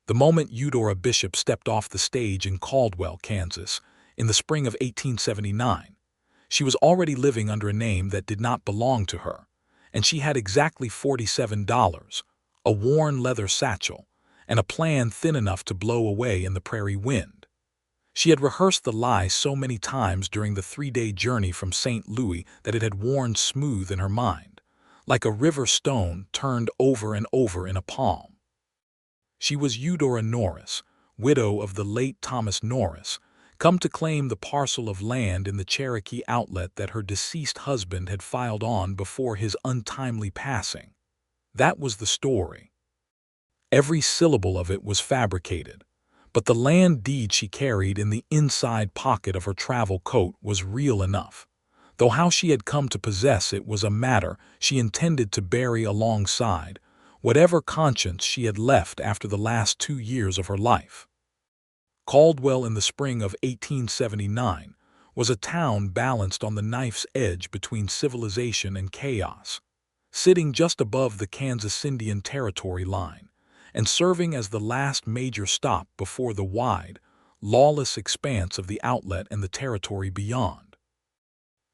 The moment Eudora Bishop stepped off the stage in Caldwell, Kansas, in the spring of 1879, she was already living under a name that did not belong to her, and she had exactly $47, a worn leather satchel, and a plan thin enough to blow away in the prairie wind. She had rehearsed the lie so many times during the 3-day journey from St. Louis that it had worn smooth in her mind, like a river stone turned over and over in a palm. She was Eudora Norris, widow of the late Thomas Norris, come to claim the parcel of land in the Cherokee Outlet that her deceased husband had filed on before his untimely passing. That was the story. Every syllable of it was fabricated, but the land deed she carried in the inside pocket of her travel coat was real enough, though how she had come to possess it was a matter she intended to bury alongside whatever conscience she had left after the last 2 years of her life. Caldwell in the spring of 1879 was a town balanced on the knife's edge between civilization and chaos, sitting just above the Kansas-Indian Territory line and serving as the last major stop before the wide, lawless expanse of the outlet and the territory beyond.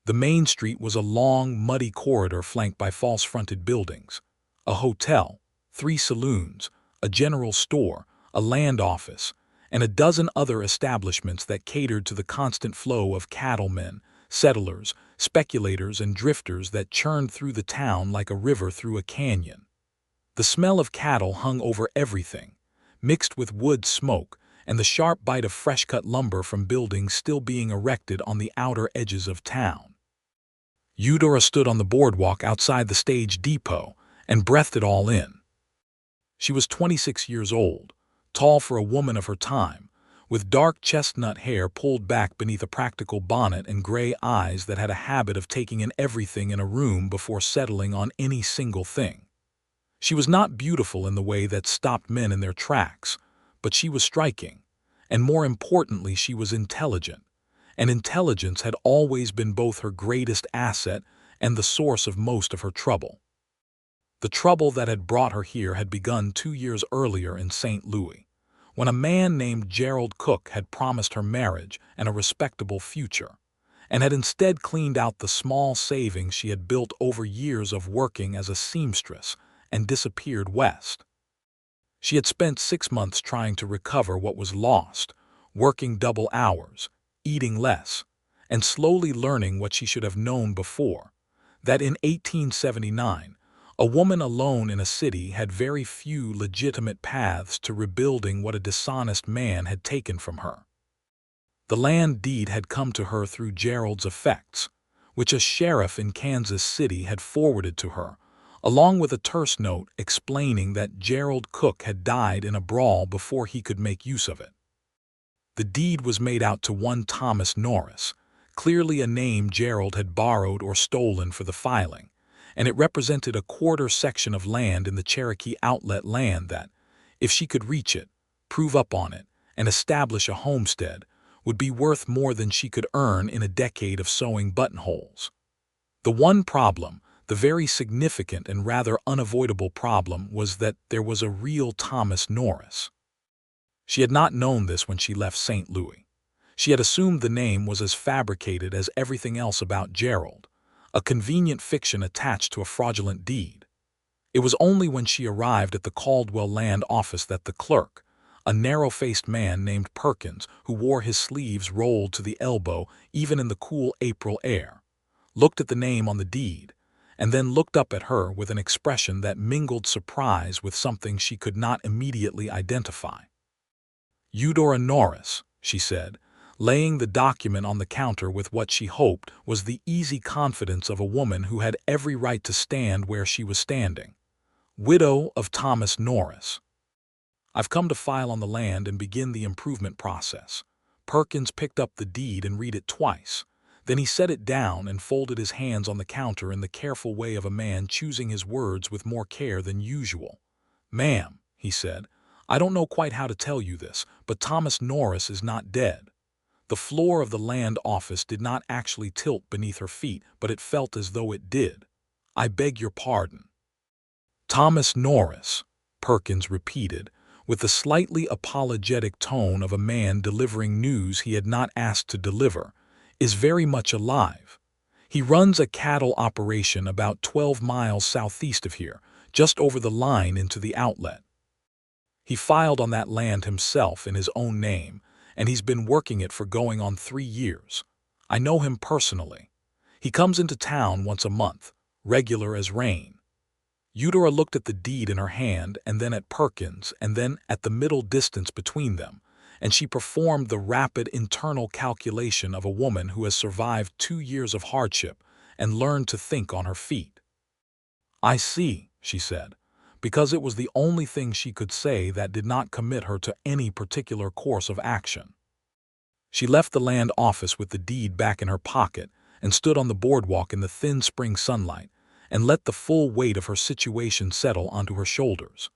The main street was a long, muddy corridor flanked by false-fronted buildings, a hotel, 3 saloons, a general store, a land office, and a dozen other establishments that catered to the constant flow of cattlemen, settlers, speculators, and drifters that churned through the town like a river through a canyon. The smell of cattle hung over everything, mixed with wood smoke and the sharp bite of fresh-cut lumber from buildings still being erected on the outer edges of town. Eudora stood on the boardwalk outside the stage depot and breathed it all in. She was 26 years old, tall for a woman of her time, with dark chestnut hair pulled back beneath a practical bonnet and gray eyes that had a habit of taking in everything in a room before settling on any single thing. She was not beautiful in the way that stopped men in their tracks, but she was striking, and more importantly, she was intelligent, and intelligence had always been both her greatest asset and the source of most of her trouble. The trouble that had brought her here had begun 2 years earlier in St. Louis, when a man named Gerald Cook had promised her marriage and a respectable future, and had instead cleaned out the small savings she had built over years of working as a seamstress and disappeared west. She had spent 6 months trying to recover what was lost, working double hours, eating less, and slowly learning what she should have known before, that in 1879, a woman alone in a city had very few legitimate paths to rebuilding what a dishonest man had taken from her. The land deed had come to her through Gerald's effects, which a sheriff in Kansas City had forwarded to her, along with a terse note explaining that Gerald Cook had died in a brawl before he could make use of it. The deed was made out to one Thomas Norris, clearly a name Gerald had borrowed or stolen for the filing, and it represented a quarter section of land in the Cherokee Outlet land that, if she could reach it, prove up on it, and establish a homestead, would be worth more than she could earn in a decade of sewing buttonholes. The one problem, the very significant and rather unavoidable problem, was that there was a real Thomas Norris. She had not known this when she left St. Louis. She had assumed the name was as fabricated as everything else about Gerald, a convenient fiction attached to a fraudulent deed. It was only when she arrived at the Caldwell land office that the clerk, a narrow-faced man named Perkins who wore his sleeves rolled to the elbow even in the cool April air, looked at the name on the deed, and then looked up at her with an expression that mingled surprise with something she could not immediately identify. "Eudora Norris," she said, laying the document on the counter with what she hoped was the easy confidence of a woman who had every right to stand where she was standing. "Widow of Thomas Norris. I've come to file on the land and begin the improvement process." Perkins picked up the deed and read it twice. Then he set it down and folded his hands on the counter in the careful way of a man choosing his words with more care than usual. "Ma'am," he said, "I don't know quite how to tell you this, but Thomas Norris is not dead." The floor of the land office did not actually tilt beneath her feet, but it felt as though it did. "I beg your pardon." "Thomas Norris," Perkins repeated, with the slightly apologetic tone of a man delivering news he had not asked to deliver, is very much alive. He runs a cattle operation about 12 miles southeast of here, just over the line into the outlet. He filed on that land himself in his own name, and he's been working it for going on 3 years. I know him personally. He comes into town once a month, regular as rain. Eudora looked at the deed in her hand and then at Perkins and then at the middle distance between them, and she performed the rapid internal calculation of a woman who has survived 2 years of hardship and learned to think on her feet. "I see," she said, because it was the only thing she could say that did not commit her to any particular course of action. She left the land office with the deed back in her pocket and stood on the boardwalk in the thin spring sunlight and let the full weight of her situation settle onto her shoulders.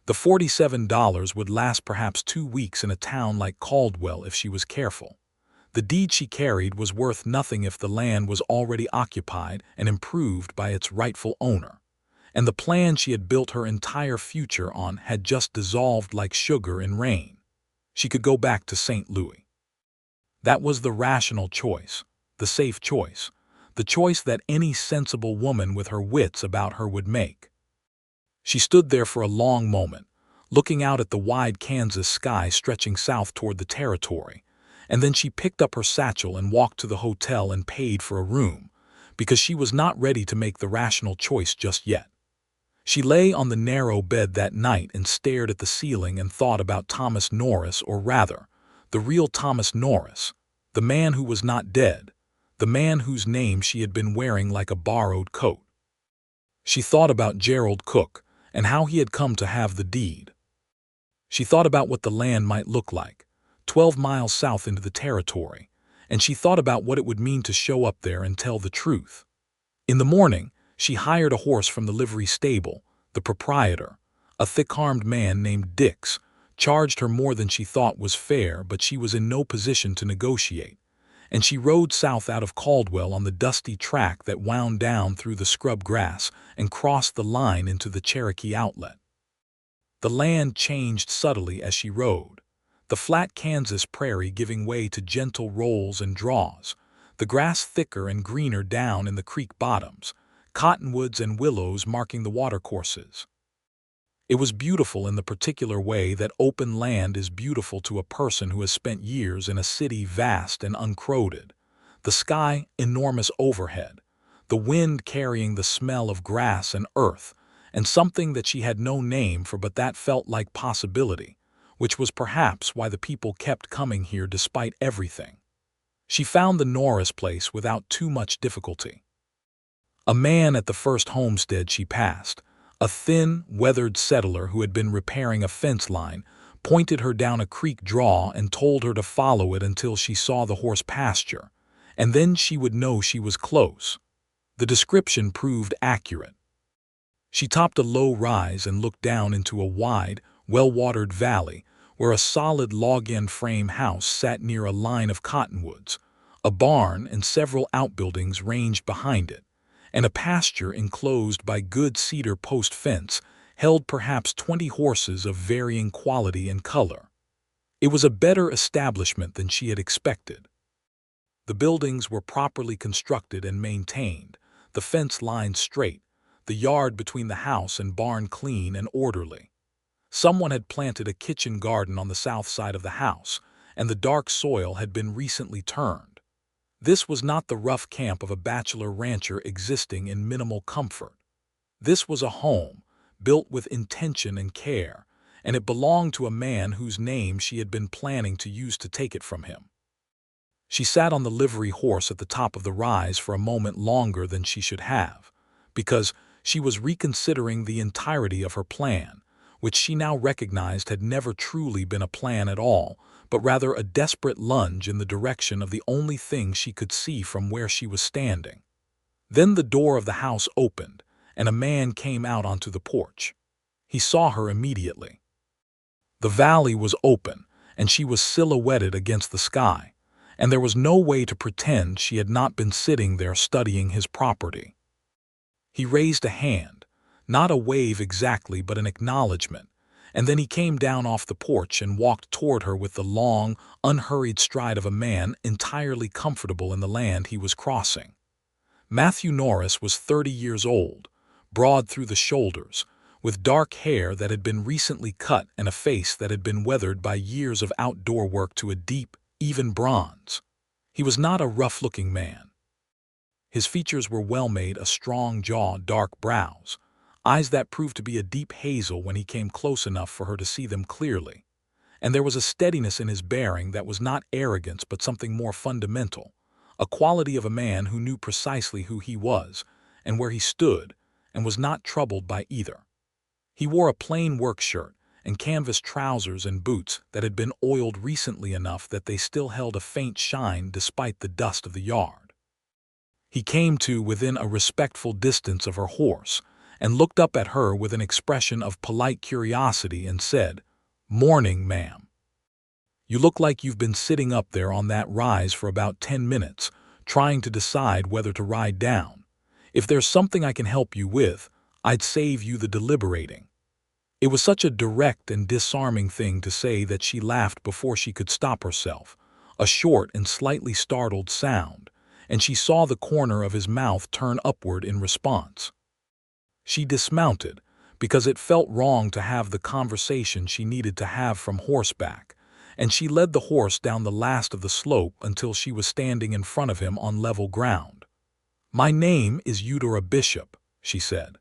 The $47 would last perhaps 2 weeks in a town like Caldwell if she was careful. The deed she carried was worth nothing if the land was already occupied and improved by its rightful owner, and the plan she had built her entire future on had just dissolved like sugar in rain. She could go back to St. Louis. That was the rational choice, the safe choice, the choice that any sensible woman with her wits about her would make. She stood there for a long moment, looking out at the wide Kansas sky stretching south toward the territory, and then she picked up her satchel and walked to the hotel and paid for a room, because she was not ready to make the rational choice just yet. She lay on the narrow bed that night and stared at the ceiling and thought about Thomas Norris, or rather, the real Thomas Norris, the man who was not dead, the man whose name she had been wearing like a borrowed coat. She thought about Gerald Cook and how he had come to have the deed. She thought about what the land might look like, 12 miles south into the territory, and she thought about what it would mean to show up there and tell the truth. In the morning, she hired a horse from the livery stable. The proprietor, a thick-armed man named Dix, charged her more than she thought was fair, but she was in no position to negotiate, and she rode south out of Caldwell on the dusty track that wound down through the scrub grass and crossed the line into the Cherokee Outlet. The land changed subtly as she rode, the flat Kansas prairie giving way to gentle rolls and draws, the grass thicker and greener down in the creek bottoms, cottonwoods and willows marking the watercourses. It was beautiful in the particular way that open land is beautiful to a person who has spent years in a city vast and uncrowded. The sky enormous overhead, the wind carrying the smell of grass and earth, and something that she had no name for but that felt like possibility, which was perhaps why the people kept coming here despite everything. She found the Norris place without too much difficulty. A man at the first homestead she passed, a thin, weathered settler who had been repairing a fence line, pointed her down a creek draw and told her to follow it until she saw the horse pasture, and then she would know she was close. The description proved accurate. She topped a low rise and looked down into a wide, well-watered valley where a solid log-end frame house sat near a line of cottonwoods, a barn and several outbuildings ranged behind it, and a pasture enclosed by good cedar post fence held perhaps 20 horses of varying quality and color. It was a better establishment than she had expected. The buildings were properly constructed and maintained, the fence line straight, the yard between the house and barn clean and orderly. Someone had planted a kitchen garden on the south side of the house, and the dark soil had been recently turned. This was not the rough camp of a bachelor rancher existing in minimal comfort. This was a home, built with intention and care, and it belonged to a man whose name she had been planning to use to take it from him. She sat on the livery horse at the top of the rise for a moment longer than she should have, because she was reconsidering the entirety of her plan, which she now recognized had never truly been a plan at all, but rather a desperate lunge in the direction of the only thing she could see from where she was standing. Then the door of the house opened, and a man came out onto the porch. He saw her immediately. The valley was open, and she was silhouetted against the sky, and there was no way to pretend she had not been sitting there studying his property. He raised a hand, not a wave exactly but an acknowledgement, And then he came down off the porch and walked toward her with the long, unhurried stride of a man entirely comfortable in the land he was crossing. Matthew Norris was 30 years old, broad through the shoulders, with dark hair that had been recently cut and a face that had been weathered by years of outdoor work to a deep, even bronze. He was not a rough-looking man. His features were well-made, a strong jaw, dark brows, eyes that proved to be a deep hazel when he came close enough for her to see them clearly. And there was a steadiness in his bearing that was not arrogance but something more fundamental, a quality of a man who knew precisely who he was and where he stood and was not troubled by either. He wore a plain work shirt and canvas trousers and boots that had been oiled recently enough that they still held a faint shine despite the dust of the yard. He came to within a respectful distance of her horse and looked up at her with an expression of polite curiosity and said, "Morning, ma'am. You look like you've been sitting up there on that rise for about 10 minutes, trying to decide whether to ride down. If there's something I can help you with, I'd save you the deliberating." It was such a direct and disarming thing to say that she laughed before she could stop herself, a short and slightly startled sound, and she saw the corner of his mouth turn upward in response. She dismounted, because it felt wrong to have the conversation she needed to have from horseback, and she led the horse down the last of the slope until she was standing in front of him on level ground. "My name is Eudora Bishop," she said.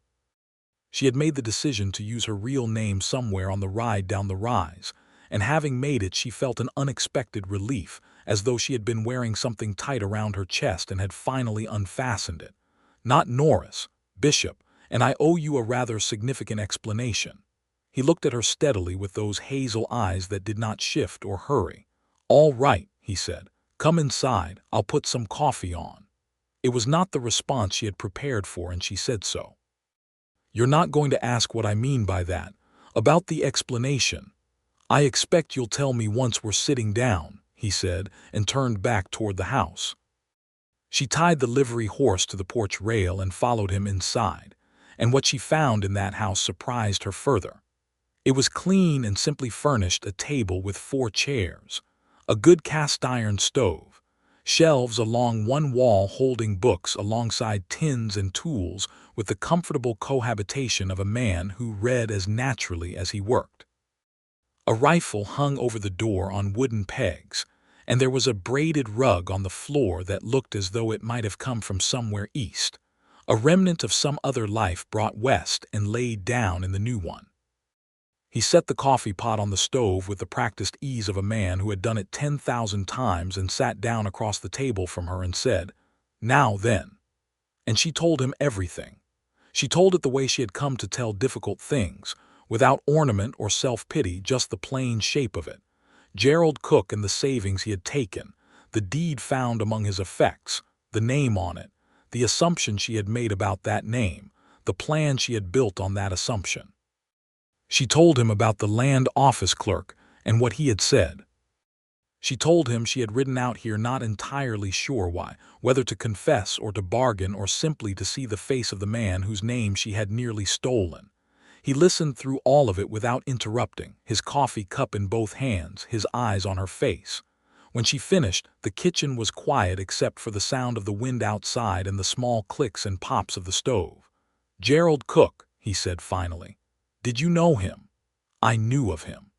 She had made the decision to use her real name somewhere on the ride down the rise, and having made it she felt an unexpected relief, as though she had been wearing something tight around her chest and had finally unfastened it. "Not Norris, Bishop, and I owe you a rather significant explanation." He looked at her steadily with those hazel eyes that did not shift or hurry. "All right," he said. "Come inside, I'll put some coffee on." It was not the response she had prepared for, and she said so. "You're not going to ask what I mean by that, about the explanation. I expect you'll tell me once we're sitting down," he said, and turned back toward the house. She tied the livery horse to the porch rail and followed him inside, and what she found in that house surprised her further. It was clean and simply furnished, a table with 4 chairs, a good cast-iron stove, shelves along one wall holding books alongside tins and tools, with the comfortable cohabitation of a man who read as naturally as he worked. A rifle hung over the door on wooden pegs, and there was a braided rug on the floor that looked as though it might have come from somewhere east, a remnant of some other life brought west and laid down in the new one. He set the coffee pot on the stove with the practiced ease of a man who had done it 10,000 times and sat down across the table from her and said, "Now then." And she told him everything. She told it the way she had come to tell difficult things, without ornament or self-pity, just the plain shape of it. Gerald Cook and the savings he had taken, the deed found among his effects, the name on it, the assumption she had made about that name, the plan she had built on that assumption. She told him about the land office clerk and what he had said. She told him she had ridden out here not entirely sure why, whether to confess or to bargain or simply to see the face of the man whose name she had nearly stolen. He listened through all of it without interrupting, his coffee cup in both hands, his eyes on her face. When she finished, the kitchen was quiet except for the sound of the wind outside and the small clicks and pops of the stove. "Gerald Cook," he said finally. "Did you know him?" "I knew of him.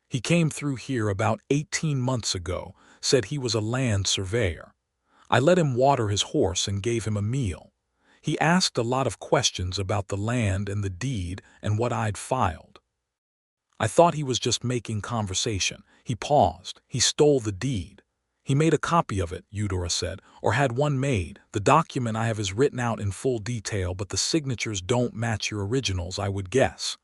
He came through here about 18 months ago, said he was a land surveyor. I let him water his horse and gave him a meal. He asked a lot of questions about the land and the deed and what I'd filed. I thought he was just making conversation." He paused. "He stole the deed. He made a copy of it," Eudora said, "or had one made. The document I have is written out in full detail, but the signatures don't match your originals, I would guess."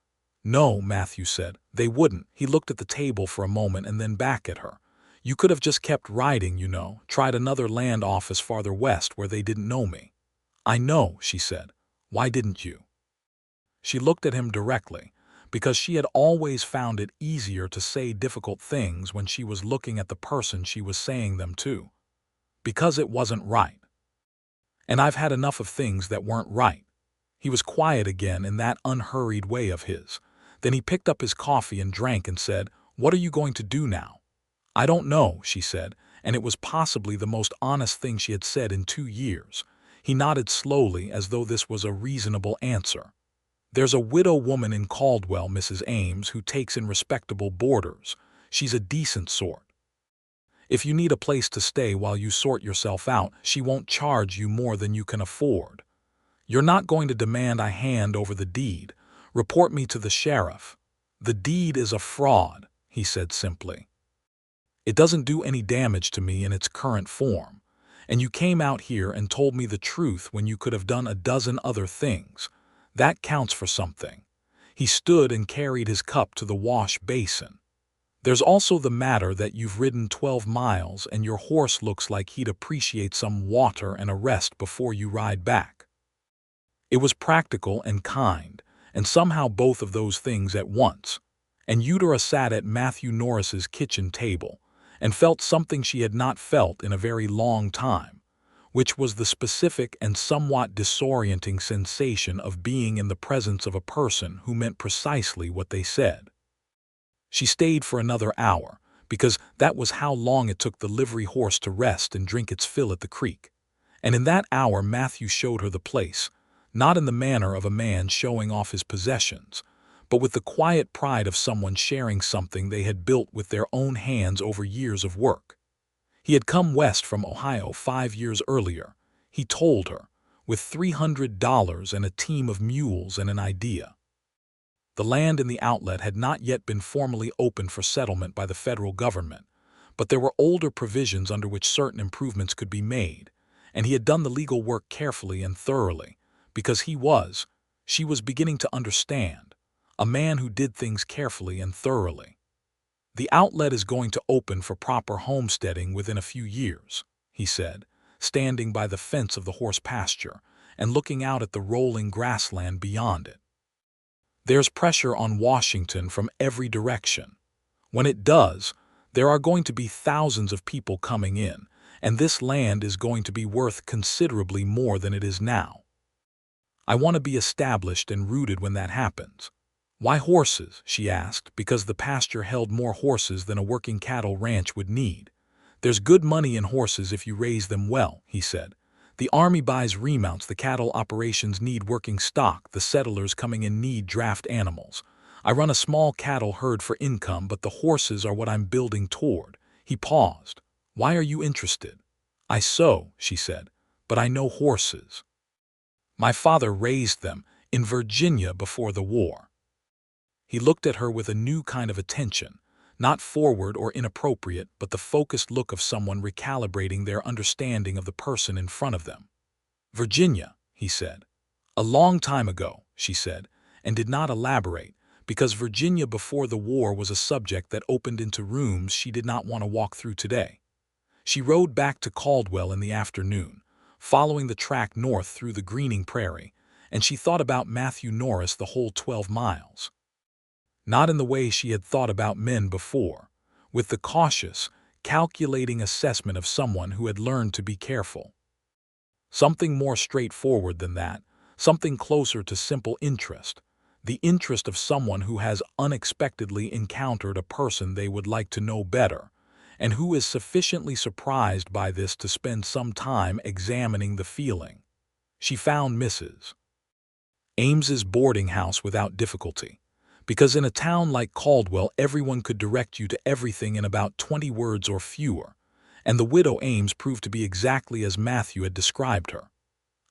"No," Matthew said, "they wouldn't." He looked at the table for a moment and then back at her. "You could have just kept riding, you know, tried another land office farther west where they didn't know me." "I know," she said. "Why didn't you?" She looked at him directly, because she had always found it easier to say difficult things when she was looking at the person she was saying them to. "Because it wasn't right. And I've had enough of things that weren't right." He was quiet again in that unhurried way of his, Then he picked up his coffee and drank and said, "What are you going to do now?" "I don't know," she said, and it was possibly the most honest thing she had said in 2 years. He nodded slowly as though this was a reasonable answer. "There's a widow woman in Caldwell, Mrs. Ames, who takes in respectable boarders. She's a decent sort. If you need a place to stay while you sort yourself out, she won't charge you more than you can afford. You're not going to demand I hand over the deed. Report me to the sheriff." "The deed is a fraud," he said simply. "It doesn't do any damage to me in its current form. And you came out here and told me the truth when you could have done a dozen other things. That counts for something." He stood and carried his cup to the wash basin. "There's also the matter that you've ridden 12 miles and your horse looks like he'd appreciate some water and a rest before you ride back." It was practical and kind, and somehow both of those things at once. And Eudora sat at Matthew Norris's kitchen table and felt something she had not felt in a very long time, which was the specific and somewhat disorienting sensation of being in the presence of a person who meant precisely what they said. She stayed for another hour, because that was how long it took the livery horse to rest and drink its fill at the creek. And in that hour Matthew showed her the place, not in the manner of a man showing off his possessions, but with the quiet pride of someone sharing something they had built with their own hands over years of work. He had come west from Ohio 5 years earlier, he told her, with $300 and a team of mules and an idea. The land in the outlet had not yet been formally opened for settlement by the federal government, but there were older provisions under which certain improvements could be made, and he had done the legal work carefully and thoroughly, because she was beginning to understand, a man who did things carefully and thoroughly. "The outlet is going to open for proper homesteading within a few years," he said, standing by the fence of the horse pasture and looking out at the rolling grassland beyond it. "There's pressure on Washington from every direction. When it does, there are going to be thousands of people coming in, and this land is going to be worth considerably more than it is now. I want to be established and rooted when that happens." "Why horses?" she asked. "Because the pasture held more horses than a working cattle ranch would need. There's good money in horses if you raise them well," he said. "The army buys remounts, the cattle operations need working stock, the settlers coming in need draft animals. I run a small cattle herd for income, but the horses are what I'm building toward." He paused. "Why are you interested?" "I sew," she said, "but I know horses. My father raised them in Virginia before the war." He looked at her with a new kind of attention, not forward or inappropriate, but the focused look of someone recalibrating their understanding of the person in front of them. "Virginia," he said. "A long time ago," she said, and did not elaborate, because Virginia before the war was a subject that opened into rooms she did not want to walk through today. She rode back to Caldwell in the afternoon, following the track north through the greening prairie, and she thought about Matthew Norris the whole 12 miles. Not in the way she had thought about men before, with the cautious, calculating assessment of someone who had learned to be careful. Something more straightforward than that, something closer to simple interest, the interest of someone who has unexpectedly encountered a person they would like to know better, and who is sufficiently surprised by this to spend some time examining the feeling. She found Mrs. Ames's boarding house without difficulty, because in a town like Caldwell everyone could direct you to everything in about 20 words or fewer, and the widow Ames proved to be exactly as Matthew had described her.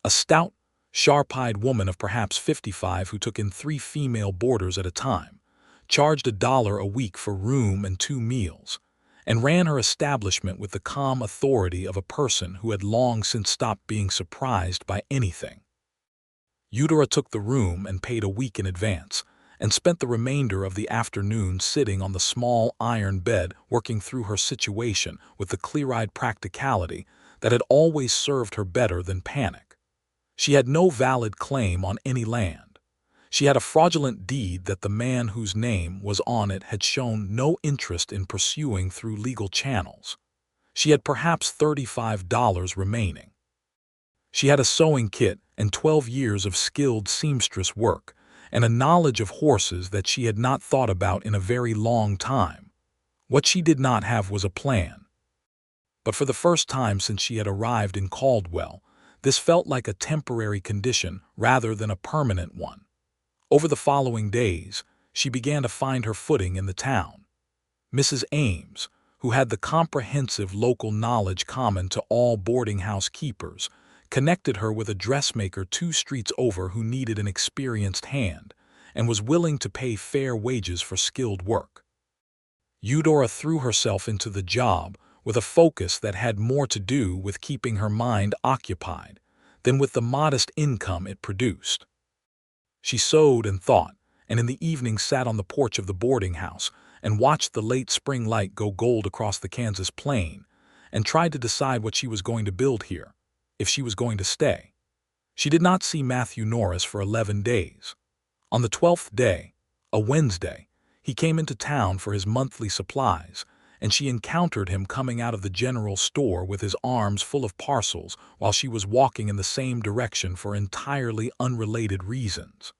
A stout, sharp-eyed woman of perhaps 55 who took in 3 female boarders at a time, charged $1 a week for room and 2 meals, and ran her establishment with the calm authority of a person who had long since stopped being surprised by anything. Eudora took the room and paid a week in advance, and spent the remainder of the afternoon sitting on the small iron bed working through her situation with the clear-eyed practicality that had always served her better than panic. She had no valid claim on any land. She had a fraudulent deed that the man whose name was on it had shown no interest in pursuing through legal channels. She had perhaps $35 remaining. She had a sewing kit and 12 years of skilled seamstress work, and a knowledge of horses that she had not thought about in a very long time. What she did not have was a plan. But for the first time since she had arrived in Caldwell, this felt like a temporary condition rather than a permanent one. Over the following days, she began to find her footing in the town. Mrs. Ames, who had the comprehensive local knowledge common to all boarding house keepers, connected her with a dressmaker 2 streets over who needed an experienced hand and was willing to pay fair wages for skilled work. Eudora threw herself into the job with a focus that had more to do with keeping her mind occupied than with the modest income it produced. She sewed and thought, and in the evening sat on the porch of the boarding house and watched the late spring light go gold across the Kansas plain, and tried to decide what she was going to build here, if she was going to stay. She did not see Matthew Norris for 11 days. On the 12th day, a Wednesday, he came into town for his monthly supplies, and she encountered him coming out of the general store with his arms full of parcels while she was walking in the same direction for entirely unrelated reasons.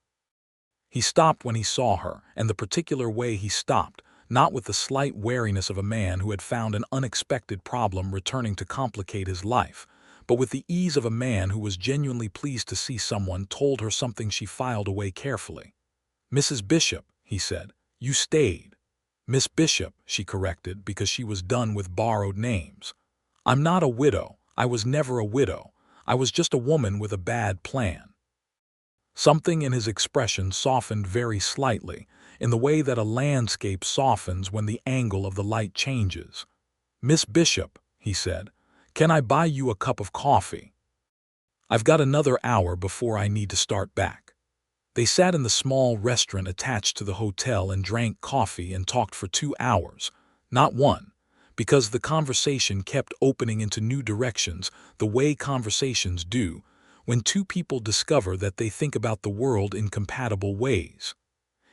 He stopped when he saw her, and the particular way he stopped, not with the slight wariness of a man who had found an unexpected problem returning to complicate his life, but with the ease of a man who was genuinely pleased to see someone, told her something she filed away carefully. "Mrs. Bishop," he said, "you stayed." "Miss Bishop," she corrected, because she was done with borrowed names. "I'm not a widow. I was never a widow. I was just a woman with a bad plan." Something in his expression softened very slightly, in the way that a landscape softens when the angle of the light changes. "Miss Bishop," he said, "can I buy you a cup of coffee? I've got another hour before I need to start back." They sat in the small restaurant attached to the hotel and drank coffee and talked for 2 hours, not one, because the conversation kept opening into new directions the way conversations do when 2 people discover that they think about the world in compatible ways.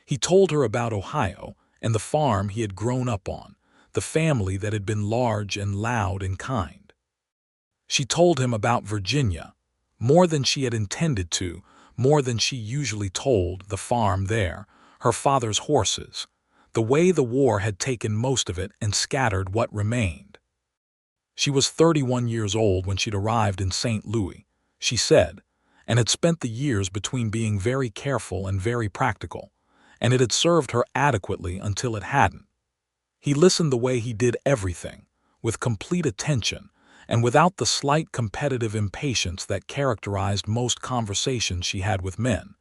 He told her about Ohio and the farm he had grown up on, the family that had been large and loud and kind. She told him about Virginia, more than she had intended to, more than she usually told, the farm there, her father's horses, the way the war had taken most of it and scattered what remained. She was 31 years old when she'd arrived in St. Louis, she said, and had spent the years between being very careful and very practical, and it had served her adequately until it hadn't. He listened the way he did everything, with complete attention, and without the slight competitive impatience that characterized most conversations she had with men,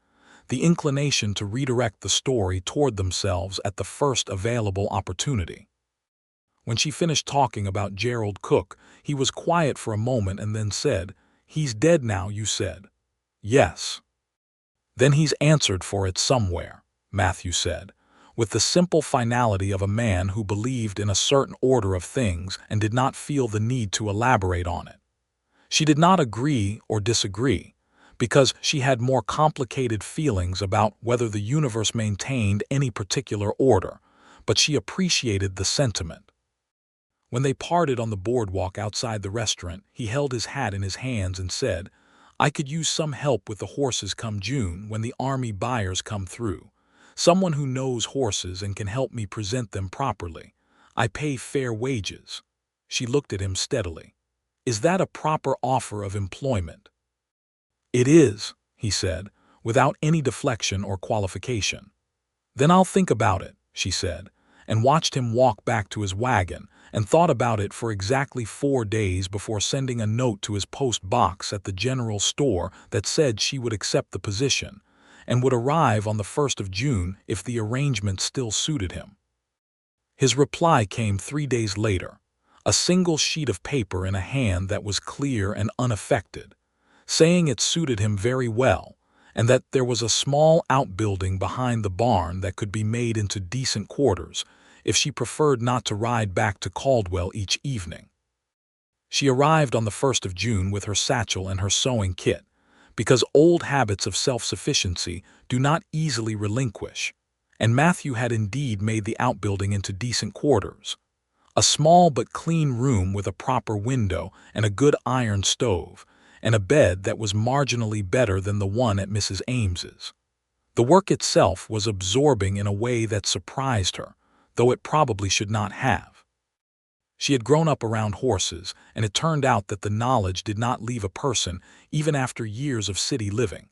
the inclination to redirect the story toward themselves at the first available opportunity. When she finished talking about Gerald Cook, he was quiet for a moment and then said, "He's dead now, you said." "Yes." "Then he's answered for it somewhere," Matthew said, with the simple finality of a man who believed in a certain order of things and did not feel the need to elaborate on it. She did not agree or disagree, because she had more complicated feelings about whether the universe maintained any particular order, but she appreciated the sentiment. When they parted on the boardwalk outside the restaurant, he held his hat in his hands and said, "I could use some help with the horses come June when the army buyers come through. Someone who knows horses and can help me present them properly. I pay fair wages." She looked at him steadily. "Is that a proper offer of employment?" "It is," he said, without any deflection or qualification. "Then I'll think about it," she said, and watched him walk back to his wagon and thought about it for exactly 4 days before sending a note to his post box at the general store that said she would accept the position and would arrive on the 1st of June if the arrangement still suited him. His reply came 3 days later, a single sheet of paper in a hand that was clear and unaffected, saying it suited him very well and that there was a small outbuilding behind the barn that could be made into decent quarters if she preferred not to ride back to Caldwell each evening. She arrived on the 1st of June with her satchel and her sewing kit, because old habits of self-sufficiency do not easily relinquish, and Matthew had indeed made the outbuilding into decent quarters. A small but clean room with a proper window and a good iron stove, and a bed that was marginally better than the one at Mrs. Ames's. The work itself was absorbing in a way that surprised her, though it probably should not have. She had grown up around horses, and it turned out that the knowledge did not leave a person even after years of city living.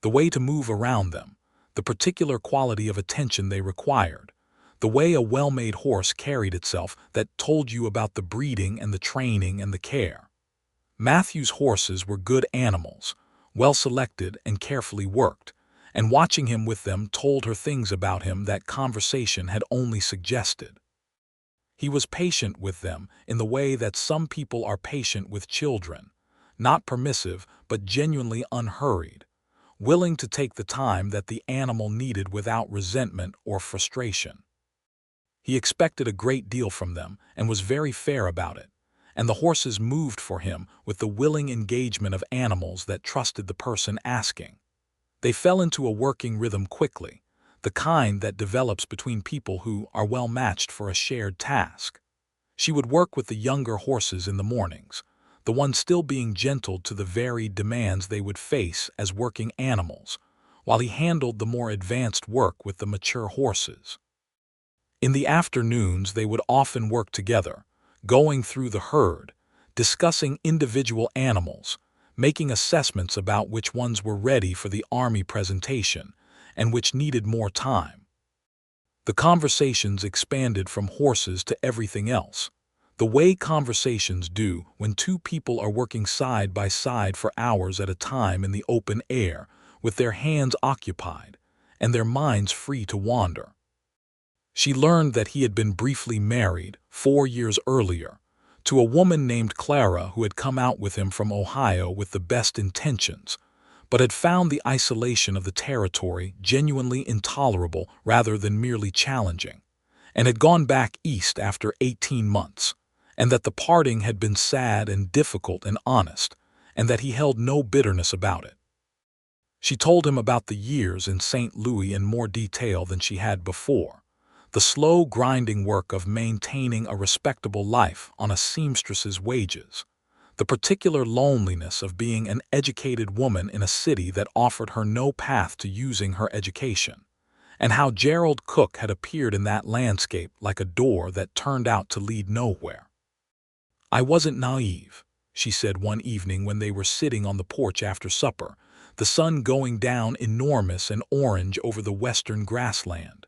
The way to move around them, the particular quality of attention they required, the way a well-made horse carried itself that told you about the breeding and the training and the care. Matthew's horses were good animals, well selected and carefully worked, and watching him with them told her things about him that conversation had only suggested. He was patient with them in the way that some people are patient with children, not permissive but genuinely unhurried, willing to take the time that the animal needed without resentment or frustration. He expected a great deal from them and was very fair about it, and the horses moved for him with the willing engagement of animals that trusted the person asking. They fell into a working rhythm quickly, the kind that develops between people who are well matched for a shared task. She would work with the younger horses in the mornings, the ones still being gentled to the varied demands they would face as working animals, while he handled the more advanced work with the mature horses. In the afternoons they would often work together, going through the herd, discussing individual animals, making assessments about which ones were ready for the army presentation and which needed more time. The conversations expanded from horses to everything else, the way conversations do when two people are working side by side for hours at a time in the open air, with their hands occupied and their minds free to wander. She learned that he had been briefly married 4 years earlier to a woman named Clara who had come out with him from Ohio with the best intentions, but had found the isolation of the territory genuinely intolerable rather than merely challenging, and had gone back east after 18 months, and that the parting had been sad and difficult and honest, and that he held no bitterness about it. She told him about the years in St. Louis in more detail than she had before, the slow grinding work of maintaining a respectable life on a seamstress's wages, the particular loneliness of being an educated woman in a city that offered her no path to using her education, and how Gerald Cook had appeared in that landscape like a door that turned out to lead nowhere. "I wasn't naive," she said one evening when they were sitting on the porch after supper, the sun going down enormous and orange over the western grassland.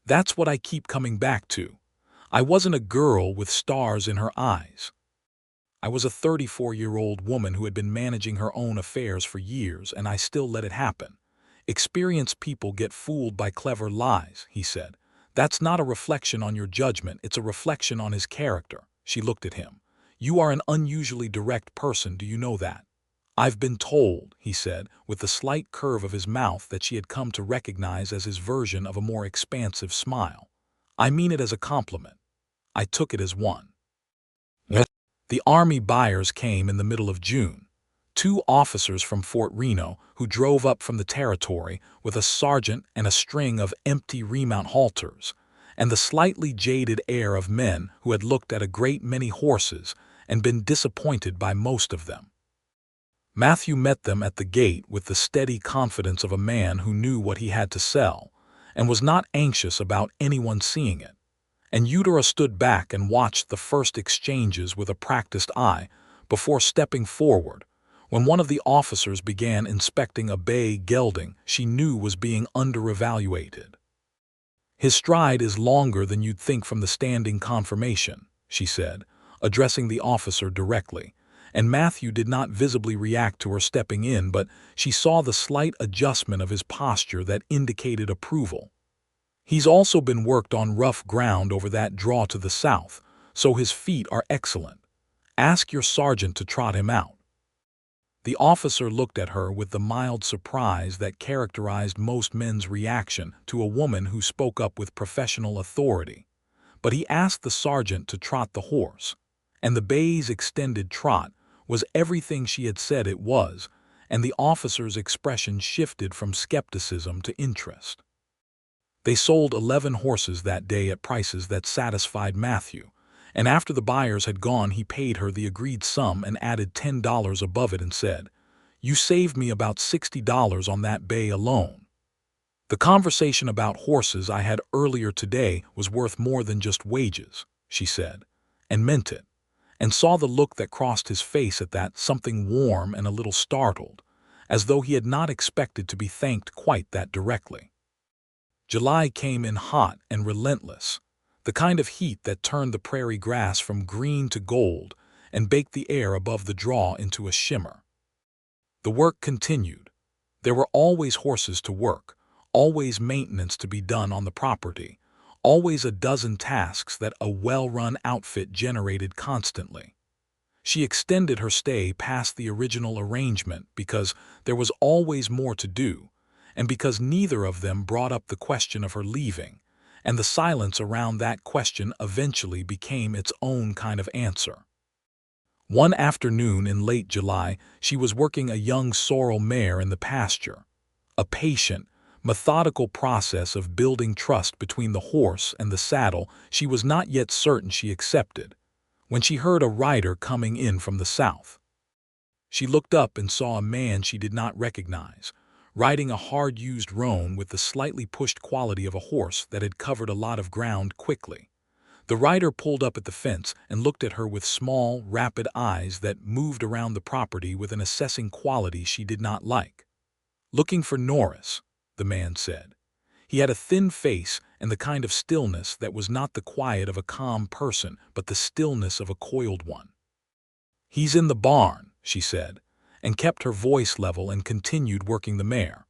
"That's what I keep coming back to. I wasn't a girl with stars in her eyes. I was a 34-year-old woman who had been managing her own affairs for years, and I still let it happen. Experienced people get fooled by clever lies," he said. "That's not a reflection on your judgment, it's a reflection on his character." She looked at him. "You are an unusually direct person, do you know that?" "I've been told," he said, with the slight curve of his mouth that she had come to recognize as his version of a more expansive smile. "I mean it as a compliment. I took it as one." The Army buyers came in the middle of June. 2 officers from Fort Reno who drove up from the territory with a sergeant and a string of empty remount halters, and the slightly jaded air of men who had looked at a great many horses and been disappointed by most of them. Matthew met them at the gate with the steady confidence of a man who knew what he had to sell and was not anxious about anyone seeing it, and Eudora stood back and watched the first exchanges with a practiced eye before stepping forward. When one of the officers began inspecting a bay gelding she knew was being under-evaluated. "His stride is longer than you'd think from the standing conformation," she said, addressing the officer directly, and Matthew did not visibly react to her stepping in, but she saw the slight adjustment of his posture that indicated approval. "He's also been worked on rough ground over that draw to the south, so his feet are excellent. Ask your sergeant to trot him out." The officer looked at her with the mild surprise that characterized most men's reaction to a woman who spoke up with professional authority, but he asked the sergeant to trot the horse, and the bay's extended trot was everything she had said it was, and the officer's expression shifted from skepticism to interest. They sold 11 horses that day at prices that satisfied Matthew, and after the buyers had gone he paid her the agreed sum and added $10 above it and said, "You saved me about $60 on that bay alone." The conversation about horses I had earlier today was worth more than just wages, she said, and meant it, and saw the look that crossed his face at that, something warm and a little startled, as though he had not expected to be thanked quite that directly. July came in hot and relentless, the kind of heat that turned the prairie grass from green to gold and baked the air above the draw into a shimmer. The work continued. There were always horses to work, always maintenance to be done on the property, always a dozen tasks that a well-run outfit generated constantly. She extended her stay past the original arrangement because there was always more to do, and because neither of them brought up the question of her leaving, and the silence around that question eventually became its own kind of answer. One afternoon in late July, she was working a young sorrel mare in the pasture, a patient, methodical process of building trust between the horse and the saddle she was not yet certain she accepted, when she heard a rider coming in from the south. She looked up and saw a man she did not recognize, riding a hard-used roan with the slightly pushed quality of a horse that had covered a lot of ground quickly. The rider pulled up at the fence and looked at her with small, rapid eyes that moved around the property with an assessing quality she did not like. "Looking for Norris," the man said. He had a thin face and the kind of stillness that was not the quiet of a calm person, but the stillness of a coiled one. "He's in the barn," she said, and kept her voice level and continued working the mare.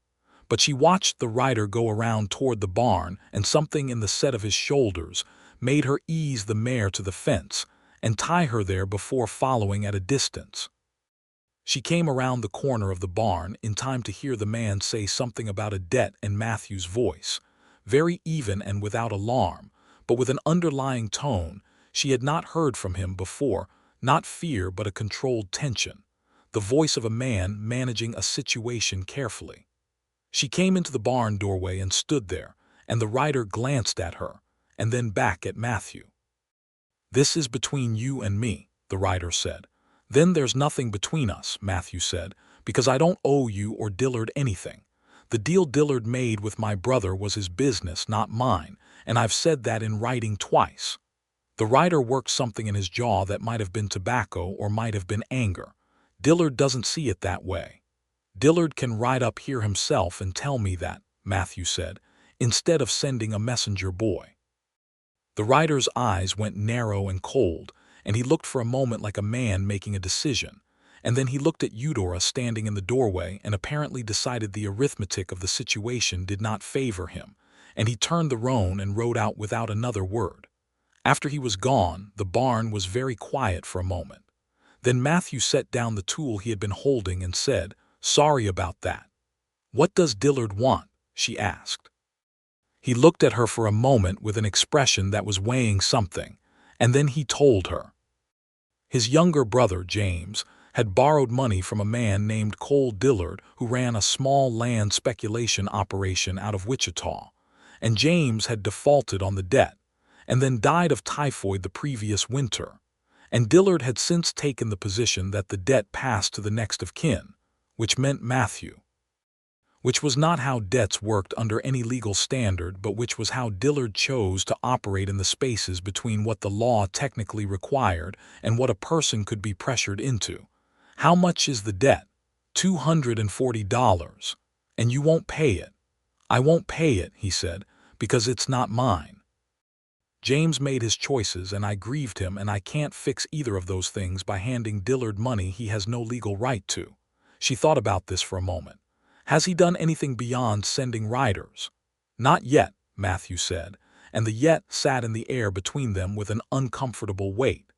But she watched the rider go around toward the barn, and something in the set of his shoulders made her ease the mare to the fence and tie her there before following at a distance. She came around the corner of the barn in time to hear the man say something about a debt in Matthew's voice, very even and without alarm, but with an underlying tone she had not heard from him before, not fear but a controlled tension, the voice of a man managing a situation carefully. She came into the barn doorway and stood there, and the rider glanced at her, and then back at Matthew. "This is between you and me," the rider said. "Then there's nothing between us," Matthew said, "because I don't owe you or Dillard anything. The deal Dillard made with my brother was his business, not mine, and I've said that in writing twice." The rider worked something in his jaw that might have been tobacco or might have been anger. "Dillard doesn't see it that way. Dillard can ride up here himself and tell me that," Matthew said, "instead of sending a messenger boy." The rider's eyes went narrow and cold, and he looked for a moment like a man making a decision, and then he looked at Eudora standing in the doorway and apparently decided the arithmetic of the situation did not favor him, and he turned the roan and rode out without another word. After he was gone, the barn was very quiet for a moment. Then Matthew set down the tool he had been holding and said, "Sorry about that." "What does Dillard want?" she asked. He looked at her for a moment with an expression that was weighing something, and then he told her. His younger brother, James, had borrowed money from a man named Cole Dillard who ran a small land speculation operation out of Wichita, and James had defaulted on the debt, and then died of typhoid the previous winter, and Dillard had since taken the position that the debt passed to the next of kin, which meant Matthew. Which was not how debts worked under any legal standard, but which was how Dillard chose to operate in the spaces between what the law technically required and what a person could be pressured into. "How much is the debt?" $240. "And you won't pay it?" "I won't pay it," he said, "because it's not mine. James made his choices and I grieved him, and I can't fix either of those things by handing Dillard money he has no legal right to." She thought about this for a moment. "Has he done anything beyond sending riders?" "Not yet," Matthew said, and the yet sat in the air between them with an uncomfortable weight.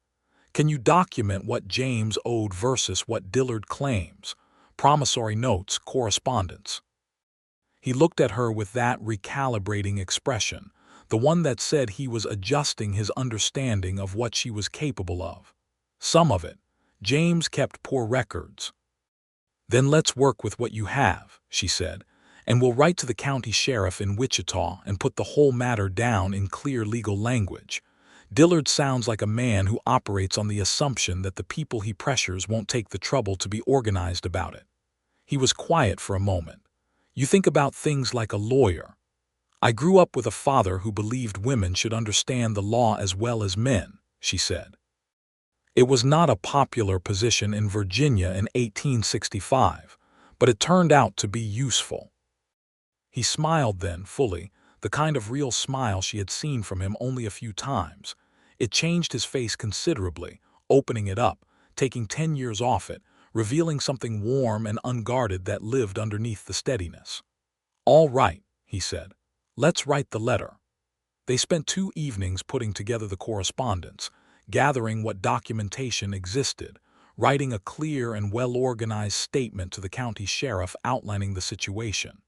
"Can you document what James owed versus what Dillard claims? Promissory notes, correspondence?" He looked at her with that recalibrating expression, the one that said he was adjusting his understanding of what she was capable of. "Some of it. James kept poor records." "Then let's work with what you have," she said, "and we'll write to the county sheriff in Wichita and put the whole matter down in clear legal language. Dillard sounds like a man who operates on the assumption that the people he pressures won't take the trouble to be organized about it." He was quiet for a moment. You think about things like a lawyer. I grew up with a father who believed women should understand the law as well as men, she said. It was not a popular position in Virginia in 1865, but it turned out to be useful. He smiled then, fully, the kind of real smile she had seen from him only a few times. It changed his face considerably, opening it up, taking 10 years off it, revealing something warm and unguarded that lived underneath the steadiness. "All right," he said. "Let's write the letter." They spent 2 evenings putting together the correspondence, gathering what documentation existed, writing a clear and well-organized statement to the county sheriff outlining the situation.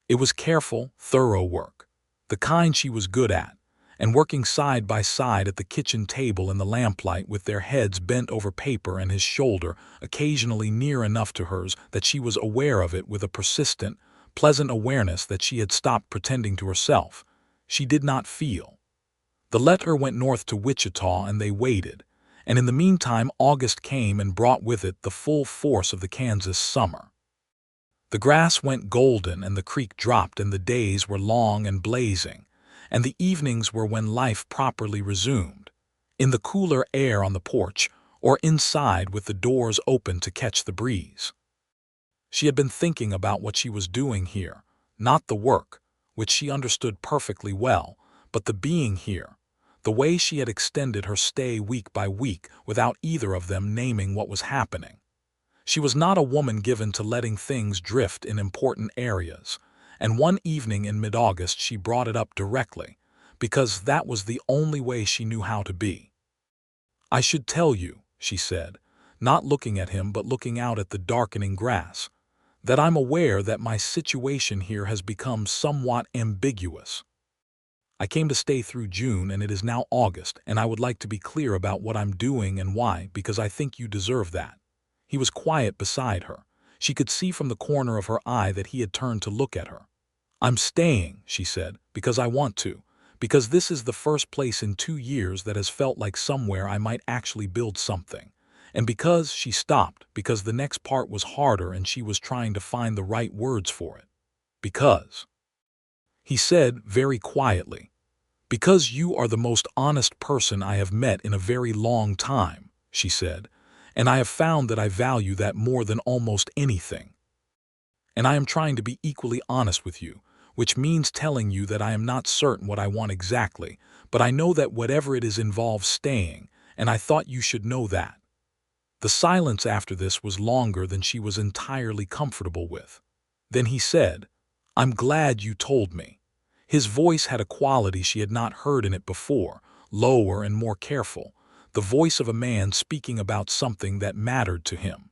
It was careful, thorough work, the kind she was good at, and working side by side at the kitchen table in the lamplight with their heads bent over paper and his shoulder occasionally near enough to hers that she was aware of it with a persistent, pleasant awareness that she had stopped pretending to herself. She did not feel. The letter went north to Wichita and they waited, and in the meantime August came and brought with it the full force of the Kansas summer. The grass went golden and the creek dropped and the days were long and blazing, and the evenings were when life properly resumed, in the cooler air on the porch or inside with the doors open to catch the breeze. She had been thinking about what she was doing here, not the work, which she understood perfectly well, but the being here, the way she had extended her stay week by week without either of them naming what was happening. She was not a woman given to letting things drift in important areas, and one evening in mid-August she brought it up directly, because that was the only way she knew how to be. "I should tell you," she said, not looking at him but looking out at the darkening grass, "that I'm aware that my situation here has become somewhat ambiguous. I came to stay through June and it is now August, and I would like to be clear about what I'm doing and why, because I think you deserve that." He was quiet beside her. She could see from the corner of her eye that he had turned to look at her. "I'm staying," she said, "because I want to, because this is the first place in 2 years that has felt like somewhere I might actually build something. And because," she stopped, because the next part was harder and she was trying to find the right words for it. "Because," he said very quietly, "because you are the most honest person I have met in a very long time," she said, "and I have found that I value that more than almost anything. And I am trying to be equally honest with you, which means telling you that I am not certain what I want exactly, but I know that whatever it is involves staying, and I thought you should know that." The silence after this was longer than she was entirely comfortable with. Then he said, "I'm glad you told me." His voice had a quality she had not heard in it before, lower and more careful, the voice of a man speaking about something that mattered to him.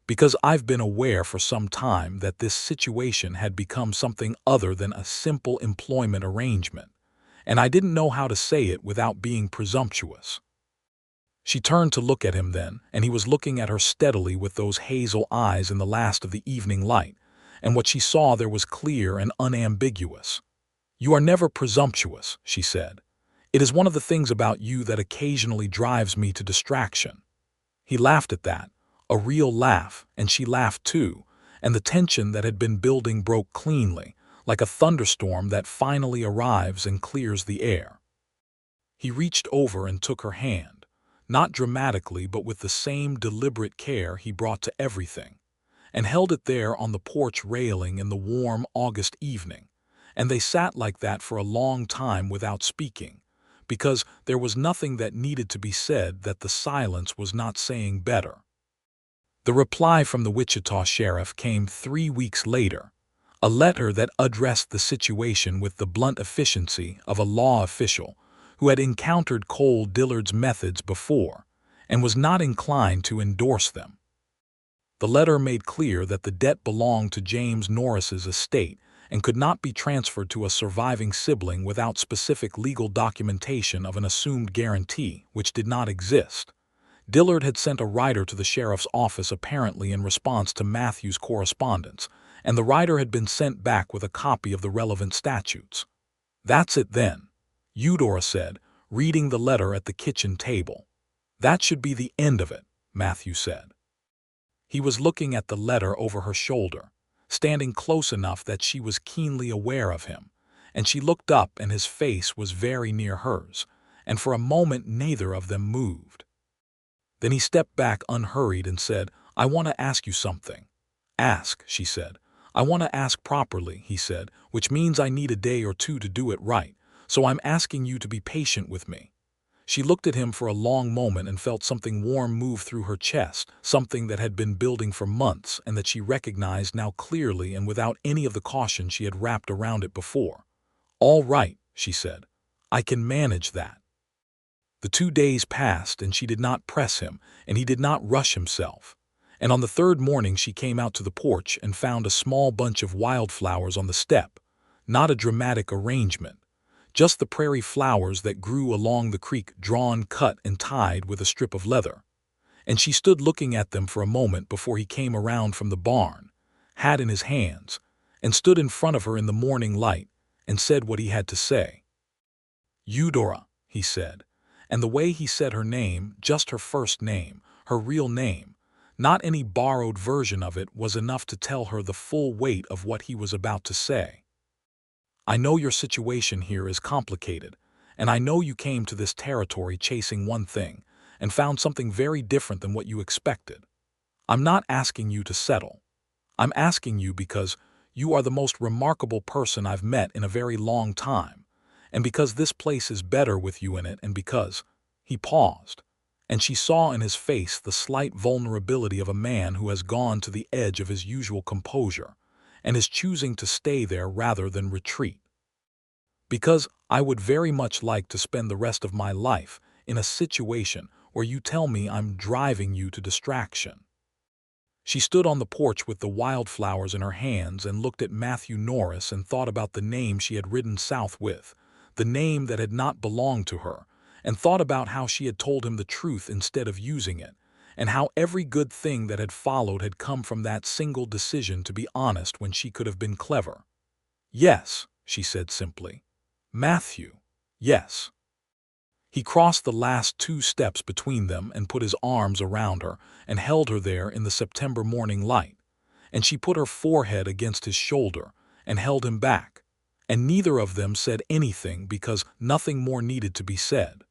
"Because I've been aware for some time that this situation had become something other than a simple employment arrangement, and I didn't know how to say it without being presumptuous." She turned to look at him then, and he was looking at her steadily with those hazel eyes in the last of the evening light, and what she saw there was clear and unambiguous. "You are never presumptuous," she said. "It is one of the things about you that occasionally drives me to distraction." He laughed at that, a real laugh, and she laughed too, and the tension that had been building broke cleanly, like a thunderstorm that finally arrives and clears the air. He reached over and took her hand, not dramatically but with the same deliberate care he brought to everything, and held it there on the porch railing in the warm August evening, and they sat like that for a long time without speaking, because there was nothing that needed to be said that the silence was not saying better. The reply from the Wichita sheriff came 3 weeks later, a letter that addressed the situation with the blunt efficiency of a law official who had encountered Cole Dillard's methods before and was not inclined to endorse them. The letter made clear that the debt belonged to James Norris's estate and could not be transferred to a surviving sibling without specific legal documentation of an assumed guarantee, which did not exist. Dillard had sent a writer to the sheriff's office apparently in response to Matthew's correspondence, and the writer had been sent back with a copy of the relevant statutes. "That's it then," Eudora said, reading the letter at the kitchen table. "That should be the end of it," Matthew said. He was looking at the letter over her shoulder, standing close enough that she was keenly aware of him, and she looked up and his face was very near hers, and for a moment neither of them moved. Then he stepped back unhurried and said, "I want to ask you something." "Ask," she said. "I want to ask properly," he said, "which means I need a day or two to do it right, so I'm asking you to be patient with me." She looked at him for a long moment and felt something warm move through her chest, something that had been building for months and that she recognized now clearly and without any of the caution she had wrapped around it before. "All right," she said. "I can manage that." The 2 days passed and she did not press him, and he did not rush himself. And on the third morning she came out to the porch and found a small bunch of wildflowers on the step, not a dramatic arrangement, just the prairie flowers that grew along the creek, drawn, cut, and tied with a strip of leather. And she stood looking at them for a moment before he came around from the barn, hat in his hands, and stood in front of her in the morning light and said what he had to say. "Eudora," he said, and the way he said her name, just her first name, her real name, not any borrowed version of it, was enough to tell her the full weight of what he was about to say. "I know your situation here is complicated, and I know you came to this territory chasing one thing and found something very different than what you expected. I'm not asking you to settle. I'm asking you because you are the most remarkable person I've met in a very long time, and because this place is better with you in it, and because—" He paused, and she saw in his face the slight vulnerability of a man who has gone to the edge of his usual composure and is choosing to stay there rather than retreat. "Because I would very much like to spend the rest of my life in a situation where you tell me I'm driving you to distraction." She stood on the porch with the wildflowers in her hands and looked at Matthew Norris and thought about the name she had ridden south with, the name that had not belonged to her, and thought about how she had told him the truth instead of using it, and how every good thing that had followed had come from that single decision to be honest when she could have been clever. "Yes," she said simply. "Matthew, yes." He crossed the last 2 steps between them and put his arms around her and held her there in the September morning light, and she put her forehead against his shoulder and held him back, and neither of them said anything because nothing more needed to be said.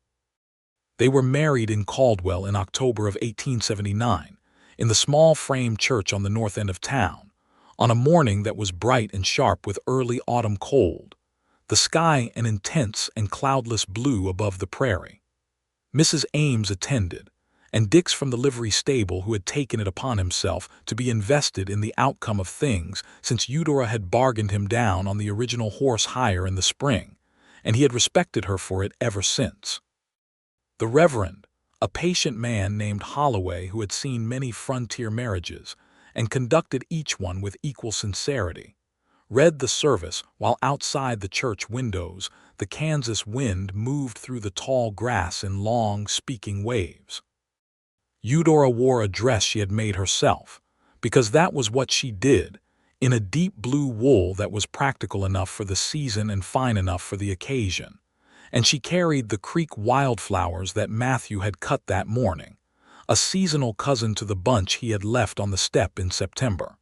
They were married in Caldwell in October of 1879, in the small frame church on the north end of town, on a morning that was bright and sharp with early autumn cold, the sky an intense and cloudless blue above the prairie. Mrs. Ames attended, and Dix from the livery stable, who had taken it upon himself to be invested in the outcome of things since Eudora had bargained him down on the original horse hire in the spring, and he had respected her for it ever since. The Reverend, a patient man named Holloway who had seen many frontier marriages and conducted each one with equal sincerity, read the service while outside the church windows the Kansas wind moved through the tall grass in long, speaking waves. Eudora wore a dress she had made herself, because that was what she did, in a deep blue wool that was practical enough for the season and fine enough for the occasion, and she carried the creek wildflowers that Matthew had cut that morning, a seasonal cousin to the bunch he had left on the step in September.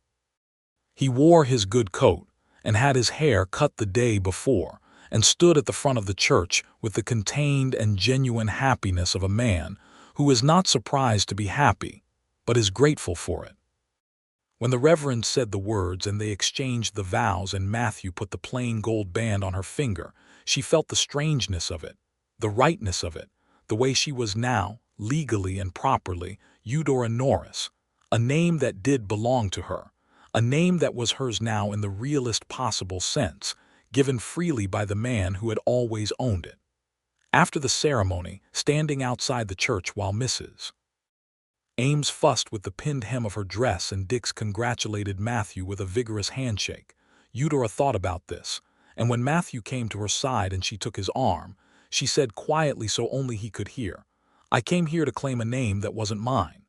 He wore his good coat and had his hair cut the day before and stood at the front of the church with the contained and genuine happiness of a man who is not surprised to be happy, but is grateful for it. When the Reverend said the words and they exchanged the vows and Matthew put the plain gold band on her finger, she felt the strangeness of it, the rightness of it, the way she was now, legally and properly, Eudora Norris, a name that did belong to her, a name that was hers now in the realest possible sense, given freely by the man who had always owned it. After the ceremony, standing outside the church while Mrs. Ames fussed with the pinned hem of her dress and Dix congratulated Matthew with a vigorous handshake, Eudora thought about this, and when Matthew came to her side and she took his arm, she said quietly so only he could hear, "I came here to claim a name that wasn't mine."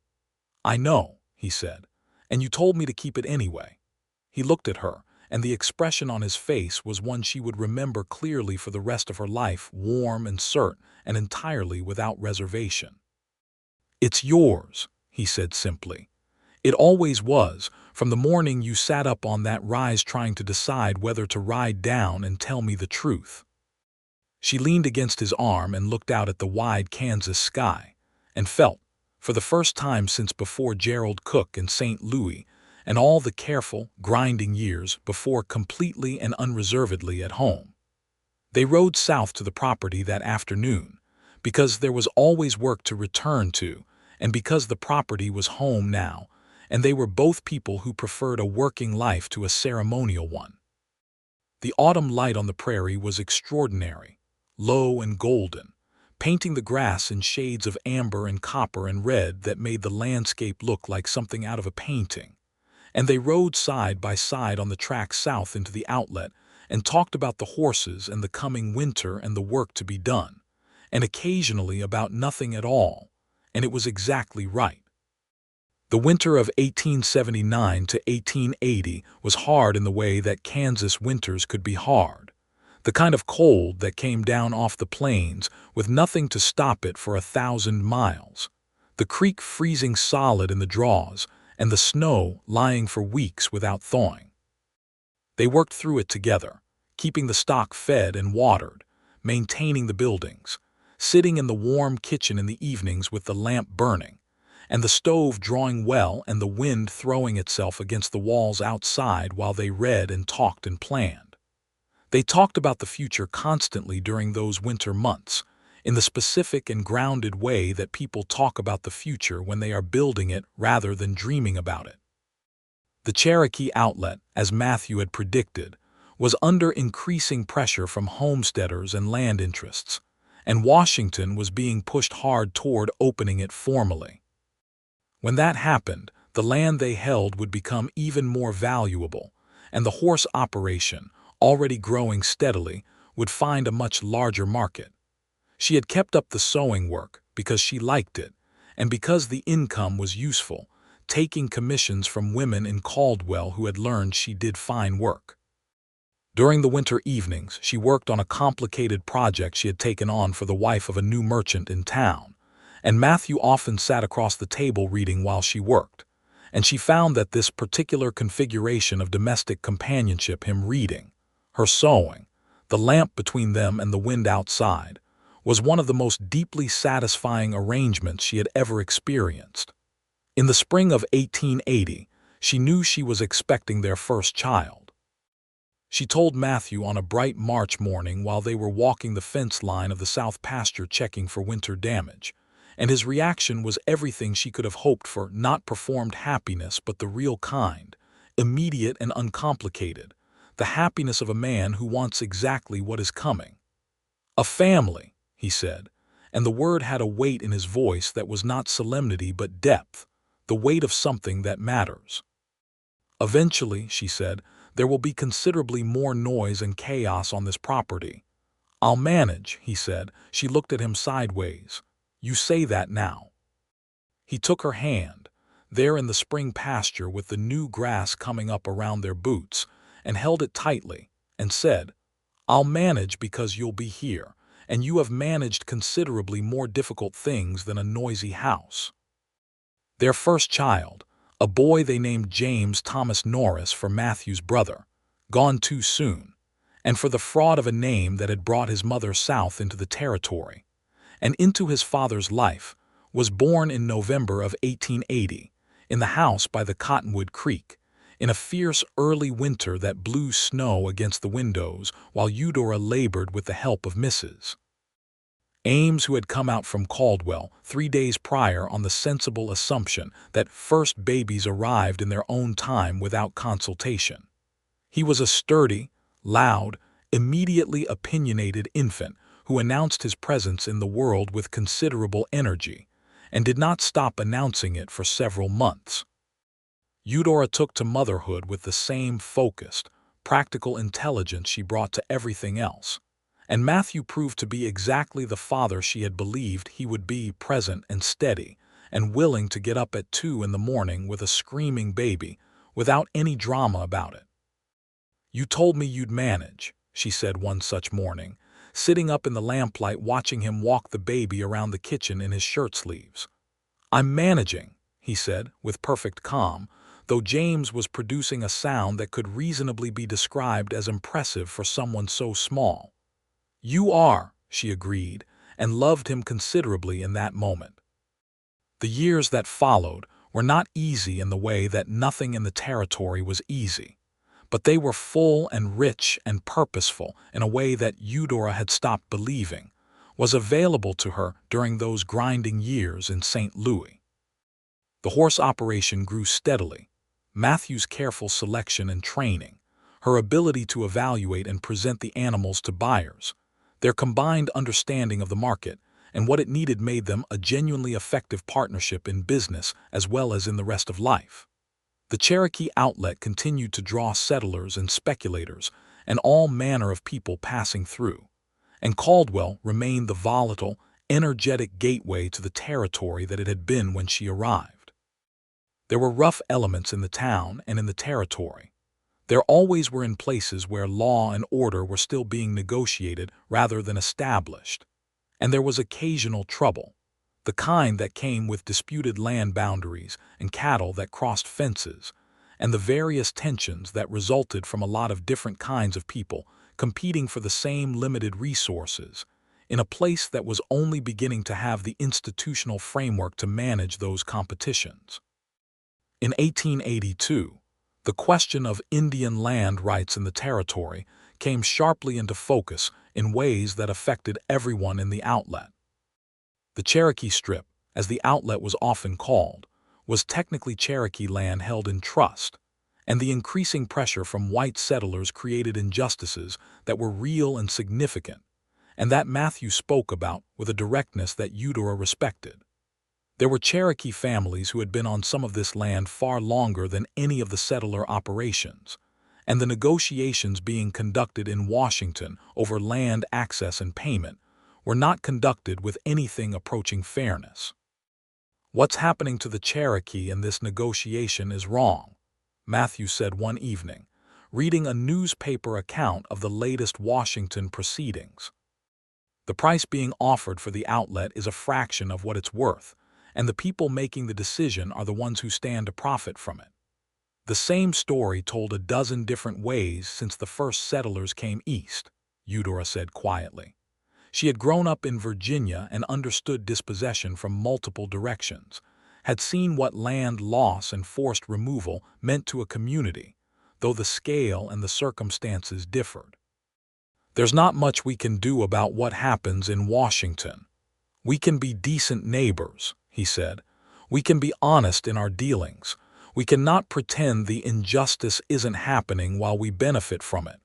"I know," he said, "and you told me to keep it anyway." He looked at her, and the expression on his face was one she would remember clearly for the rest of her life, warm and cert and entirely without reservation. "It's yours," he said simply. It always was, from the morning you sat up on that rise trying to decide whether to ride down and tell me the truth." She leaned against his arm and looked out at the wide Kansas sky, and felt, for the first time since before Gerald Cook in St. Louis, and all the careful, grinding years before, completely and unreservedly at home. They rode south to the property that afternoon, because there was always work to return to, and because the property was home now, and they were both people who preferred a working life to a ceremonial one. The autumn light on the prairie was extraordinary, low and golden, painting the grass in shades of amber and copper and red that made the landscape look like something out of a painting. And they rode side by side on the track south into the outlet and talked about the horses and the coming winter and the work to be done, and occasionally about nothing at all, and it was exactly right. The winter of 1879 to 1880 was hard in the way that Kansas winters could be hard, the kind of cold that came down off the plains with nothing to stop it for 1,000 miles, the creek freezing solid in the draws, and the snow lying for weeks without thawing. They worked through it together, keeping the stock fed and watered, maintaining the buildings, sitting in the warm kitchen in the evenings with the lamp burning, and the stove drawing well and the wind throwing itself against the walls outside while they read and talked and planned. They talked about the future constantly during those winter months, in the specific and grounded way that people talk about the future when they are building it rather than dreaming about it. The Cherokee Outlet, as Matthew had predicted, was under increasing pressure from homesteaders and land interests, and Washington was being pushed hard toward opening it formally. When that happened, the land they held would become even more valuable, and the horse operation, already growing steadily, would find a much larger market. She had kept up the sewing work because she liked it, and because the income was useful, taking commissions from women in Caldwell who had learned she did fine work. During the winter evenings, she worked on a complicated project she had taken on for the wife of a new merchant in town, and Matthew often sat across the table reading while she worked, and she found that this particular configuration of domestic companionship, him reading, her sewing, the lamp between them and the wind outside, was one of the most deeply satisfying arrangements she had ever experienced. In the spring of 1880, she knew she was expecting their first child. She told Matthew on a bright March morning while they were walking the fence line of the south pasture checking for winter damage, and his reaction was everything she could have hoped for, not performed happiness but the real kind, immediate and uncomplicated, the happiness of a man who wants exactly what is coming. "A family," he said, and the word had a weight in his voice that was not solemnity but depth, the weight of something that matters. "Eventually," she said, "there will be considerably more noise and chaos on this property." "I'll manage," he said. She looked at him sideways. "You say that now." He took her hand, there in the spring pasture with the new grass coming up around their boots, and held it tightly, and said, "I'll manage because you'll be here, and you have managed considerably more difficult things than a noisy house." Their first child, a boy they named James Thomas Norris for Matthew's brother, gone too soon, and for the fraud of a name that had brought his mother south into the territory, and into his father's life, was born in November of 1880, in the house by the Cottonwood Creek, in a fierce early winter that blew snow against the windows while Eudora labored with the help of Mrs. Ames, who had come out from Caldwell 3 days prior on the sensible assumption that first babies arrived in their own time without consultation. He was a sturdy, loud, immediately opinionated infant who announced his presence in the world with considerable energy, and did not stop announcing it for several months. Eudora took to motherhood with the same focused, practical intelligence she brought to everything else, and Matthew proved to be exactly the father she had believed he would be, present and steady, and willing to get up at 2 in the morning with a screaming baby, without any drama about it. "You told me you'd manage," she said one such morning, sitting up in the lamplight watching him walk the baby around the kitchen in his shirt sleeves. "I'm managing," he said, with perfect calm, though James was producing a sound that could reasonably be described as impressive for someone so small. "You are," she agreed, and loved him considerably in that moment. The years that followed were not easy in the way that nothing in the territory was easy, but they were full and rich and purposeful in a way that Eudora had stopped believing was available to her during those grinding years in St. Louis. The horse operation grew steadily. Matthew's careful selection and training, her ability to evaluate and present the animals to buyers, their combined understanding of the market and what it needed made them a genuinely effective partnership in business as well as in the rest of life. The Cherokee Outlet continued to draw settlers and speculators and all manner of people passing through, and Caldwell remained the volatile, energetic gateway to the territory that it had been when she arrived. There were rough elements in the town and in the territory. There always were in places where law and order were still being negotiated rather than established. And there was occasional trouble, the kind that came with disputed land boundaries and cattle that crossed fences, and the various tensions that resulted from a lot of different kinds of people competing for the same limited resources in a place that was only beginning to have the institutional framework to manage those competitions. In 1882, the question of Indian land rights in the territory came sharply into focus in ways that affected everyone in the outlet. The Cherokee Strip, as the outlet was often called, was technically Cherokee land held in trust, and the increasing pressure from white settlers created injustices that were real and significant, and that Matthew spoke about with a directness that Eudora respected. There were Cherokee families who had been on some of this land far longer than any of the settler operations, and the negotiations being conducted in Washington over land access and payment were not conducted with anything approaching fairness. "What's happening to the Cherokee in this negotiation is wrong," Matthew said one evening, reading a newspaper account of the latest Washington proceedings. "The price being offered for the outlet is a fraction of what it's worth, and the people making the decision are the ones who stand to profit from it." The same story told a dozen different ways since the first settlers came east, Eudora said quietly. She had grown up in Virginia and understood dispossession from multiple directions, had seen what land loss and forced removal meant to a community, though the scale and the circumstances differed. "There's not much we can do about what happens in Washington. We can be decent neighbors," he said. "We can be honest in our dealings. We cannot pretend the injustice isn't happening while we benefit from it."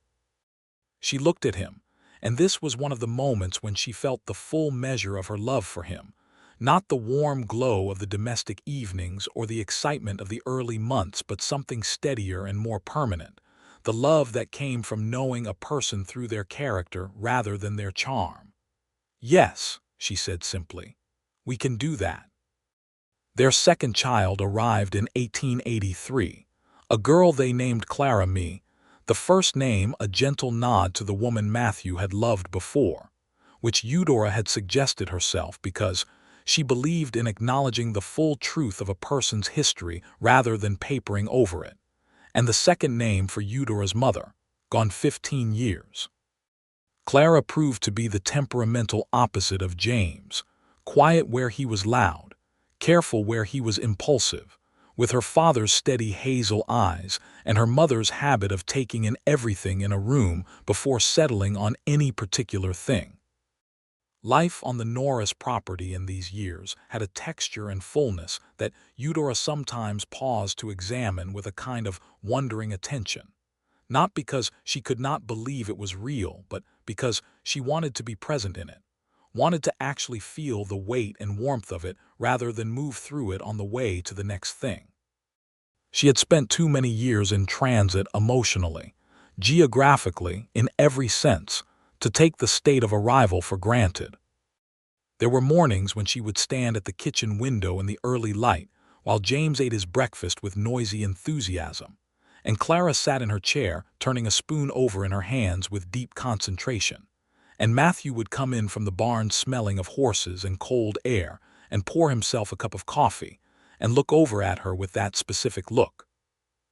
She looked at him, and this was one of the moments when she felt the full measure of her love for him, not the warm glow of the domestic evenings or the excitement of the early months, but something steadier and more permanent, the love that came from knowing a person through their character rather than their charm. "Yes," she said simply, "we can do that." Their second child arrived in 1883, a girl they named Clara Me, the first name a gentle nod to the woman Matthew had loved before, which Eudora had suggested herself because she believed in acknowledging the full truth of a person's history rather than papering over it, and the second name for Eudora's mother, gone 15 years. Clara proved to be the temperamental opposite of James, quiet where he was loud, careful where he was impulsive, with her father's steady hazel eyes and her mother's habit of taking in everything in a room before settling on any particular thing. Life on the Norris property in these years had a texture and fullness that Eudora sometimes paused to examine with a kind of wondering attention, not because she could not believe it was real, but because she wanted to be present in it, wanted to actually feel the weight and warmth of it rather than move through it on the way to the next thing. She had spent too many years in transit emotionally, geographically, in every sense, to take the state of arrival for granted. There were mornings when she would stand at the kitchen window in the early light while James ate his breakfast with noisy enthusiasm, and Clara sat in her chair, turning a spoon over in her hands with deep concentration, and Matthew would come in from the barn smelling of horses and cold air and pour himself a cup of coffee, and look over at her with that specific look.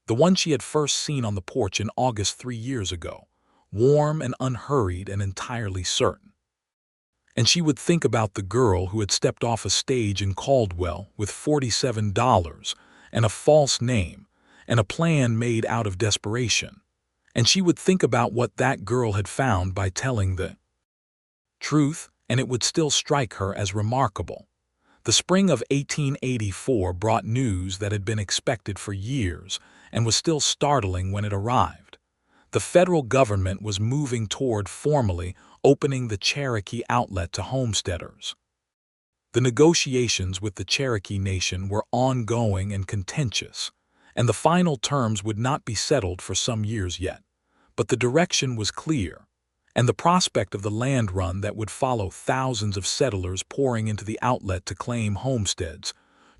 The one she had first seen on the porch in August 3 years ago, warm and unhurried and entirely certain. And she would think about the girl who had stepped off a stage in Caldwell with $47 and a false name and a plan made out of desperation. And she would think about what that girl had found by telling the truth, and it would still strike her as remarkable. The spring of 1884 brought news that had been expected for years and was still startling when it arrived. The federal government was moving toward formally opening the Cherokee Outlet to homesteaders. The negotiations with the Cherokee Nation were ongoing and contentious, and the final terms would not be settled for some years yet. But the direction was clear, and the prospect of the land run that would follow thousands of settlers pouring into the outlet to claim homesteads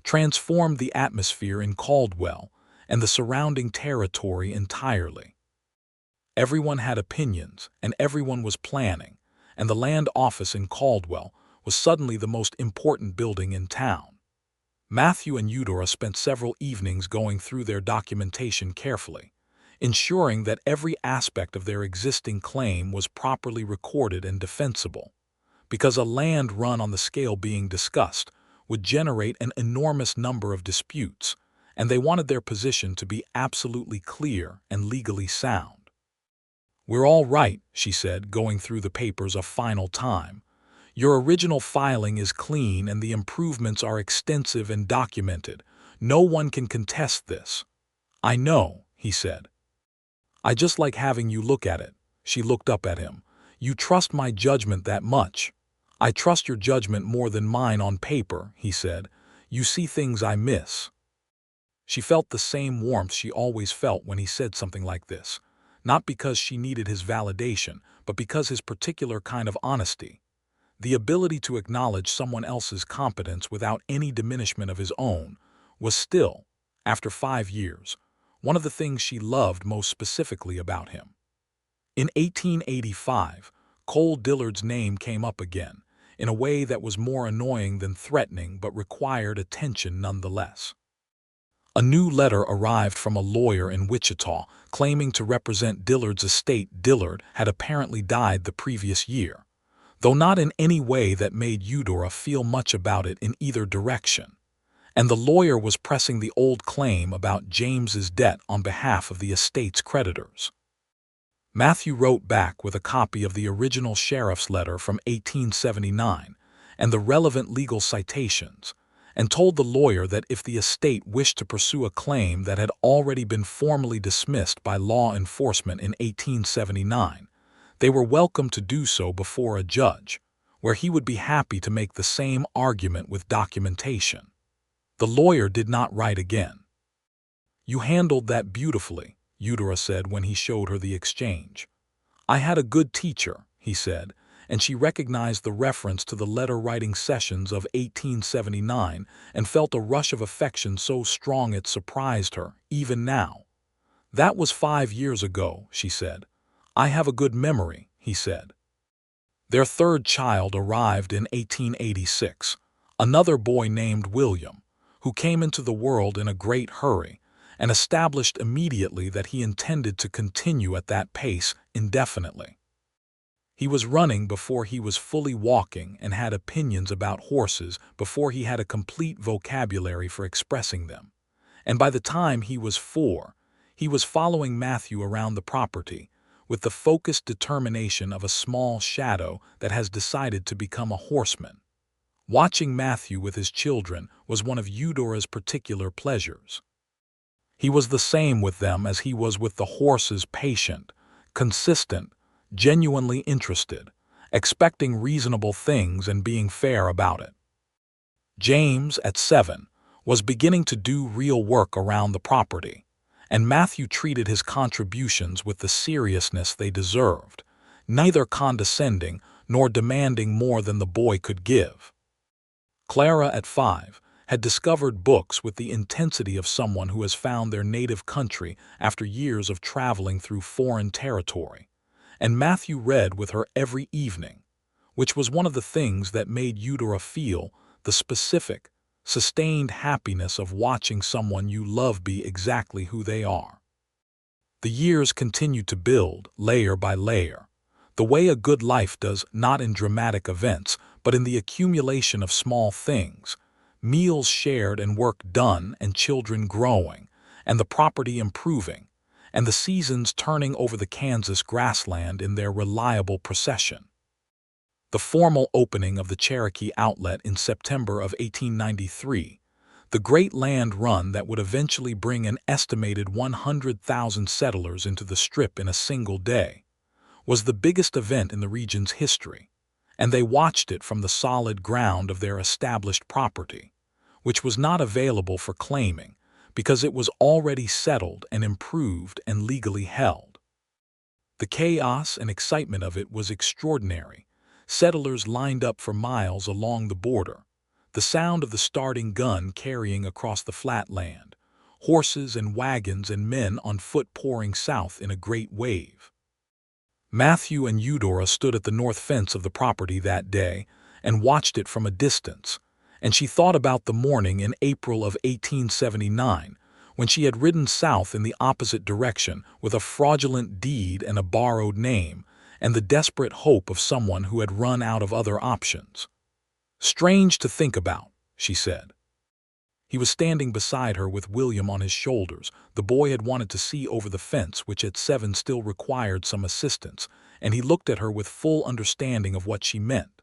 transformed the atmosphere in Caldwell and the surrounding territory entirely. Everyone had opinions, and everyone was planning, and the land office in Caldwell was suddenly the most important building in town. Matthew and Eudora spent several evenings going through their documentation carefully, ensuring that every aspect of their existing claim was properly recorded and defensible, because a land run on the scale being discussed would generate an enormous number of disputes, and they wanted their position to be absolutely clear and legally sound. "We're all right," she said, going through the papers a final time. "Your original filing is clean and the improvements are extensive and documented. No one can contest this." "I know," he said. "I just like having you look at it." She looked up at him. "You trust my judgment that much?" "I trust your judgment more than mine on paper," he said. "You see things I miss." She felt the same warmth she always felt when he said something like this, not because she needed his validation, but because his particular kind of honesty, the ability to acknowledge someone else's competence without any diminishment of his own, was still, after 5 years, one of the things she loved most specifically about him. In 1885, Cole Dillard's name came up again, in a way that was more annoying than threatening but required attention nonetheless. A new letter arrived from a lawyer in Wichita claiming to represent Dillard's estate. Dillard had apparently died the previous year, though not in any way that made Eudora feel much about it in either direction, and the lawyer was pressing the old claim about James's debt on behalf of the estate's creditors. Matthew wrote back with a copy of the original sheriff's letter from 1879 and the relevant legal citations, and told the lawyer that if the estate wished to pursue a claim that had already been formally dismissed by law enforcement in 1879, they were welcome to do so before a judge, where he would be happy to make the same argument with documentation. The lawyer did not write again. "You handled that beautifully," Eudora said when he showed her the exchange. "I had a good teacher," he said, and she recognized the reference to the letter-writing sessions of 1879 and felt a rush of affection so strong it surprised her, even now. "That was 5 years ago," she said. "I have a good memory," he said. Their third child arrived in 1886, another boy named William, who came into the world in a great hurry and established immediately that he intended to continue at that pace indefinitely. He was running before he was fully walking and had opinions about horses before he had a complete vocabulary for expressing them. And by the time he was 4, he was following Matthew around the property with the focused determination of a small shadow that has decided to become a horseman. Watching Matthew with his children was one of Eudora's particular pleasures. He was the same with them as he was with the horses, patient, consistent, genuinely interested, expecting reasonable things and being fair about it. James, at 7, was beginning to do real work around the property, and Matthew treated his contributions with the seriousness they deserved, neither condescending nor demanding more than the boy could give. Clara, at 5, had discovered books with the intensity of someone who has found their native country after years of traveling through foreign territory, and Matthew read with her every evening, which was one of the things that made Eudora feel the specific, sustained happiness of watching someone you love be exactly who they are. The years continued to build, layer by layer, the way a good life does, not in dramatic events, but in the accumulation of small things, meals shared and work done and children growing, and the property improving, and the seasons turning over the Kansas grassland in their reliable procession. The formal opening of the Cherokee Outlet in September of 1893, the great land run that would eventually bring an estimated 100,000 settlers into the Strip in a single day, was the biggest event in the region's history, and they watched it from the solid ground of their established property, which was not available for claiming because it was already settled and improved and legally held. The chaos and excitement of it was extraordinary. Settlers lined up for miles along the border, the sound of the starting gun carrying across the flat land, horses and wagons and men on foot pouring south in a great wave. Matthew and Eudora stood at the north fence of the property that day and watched it from a distance, and she thought about the morning in April of 1879 when she had ridden south in the opposite direction with a fraudulent deed and a borrowed name, and the desperate hope of someone who had run out of other options. "Strange to think about," she said. He was standing beside her with William on his shoulders. The boy had wanted to see over the fence, which at 7 still required some assistance, and he looked at her with full understanding of what she meant.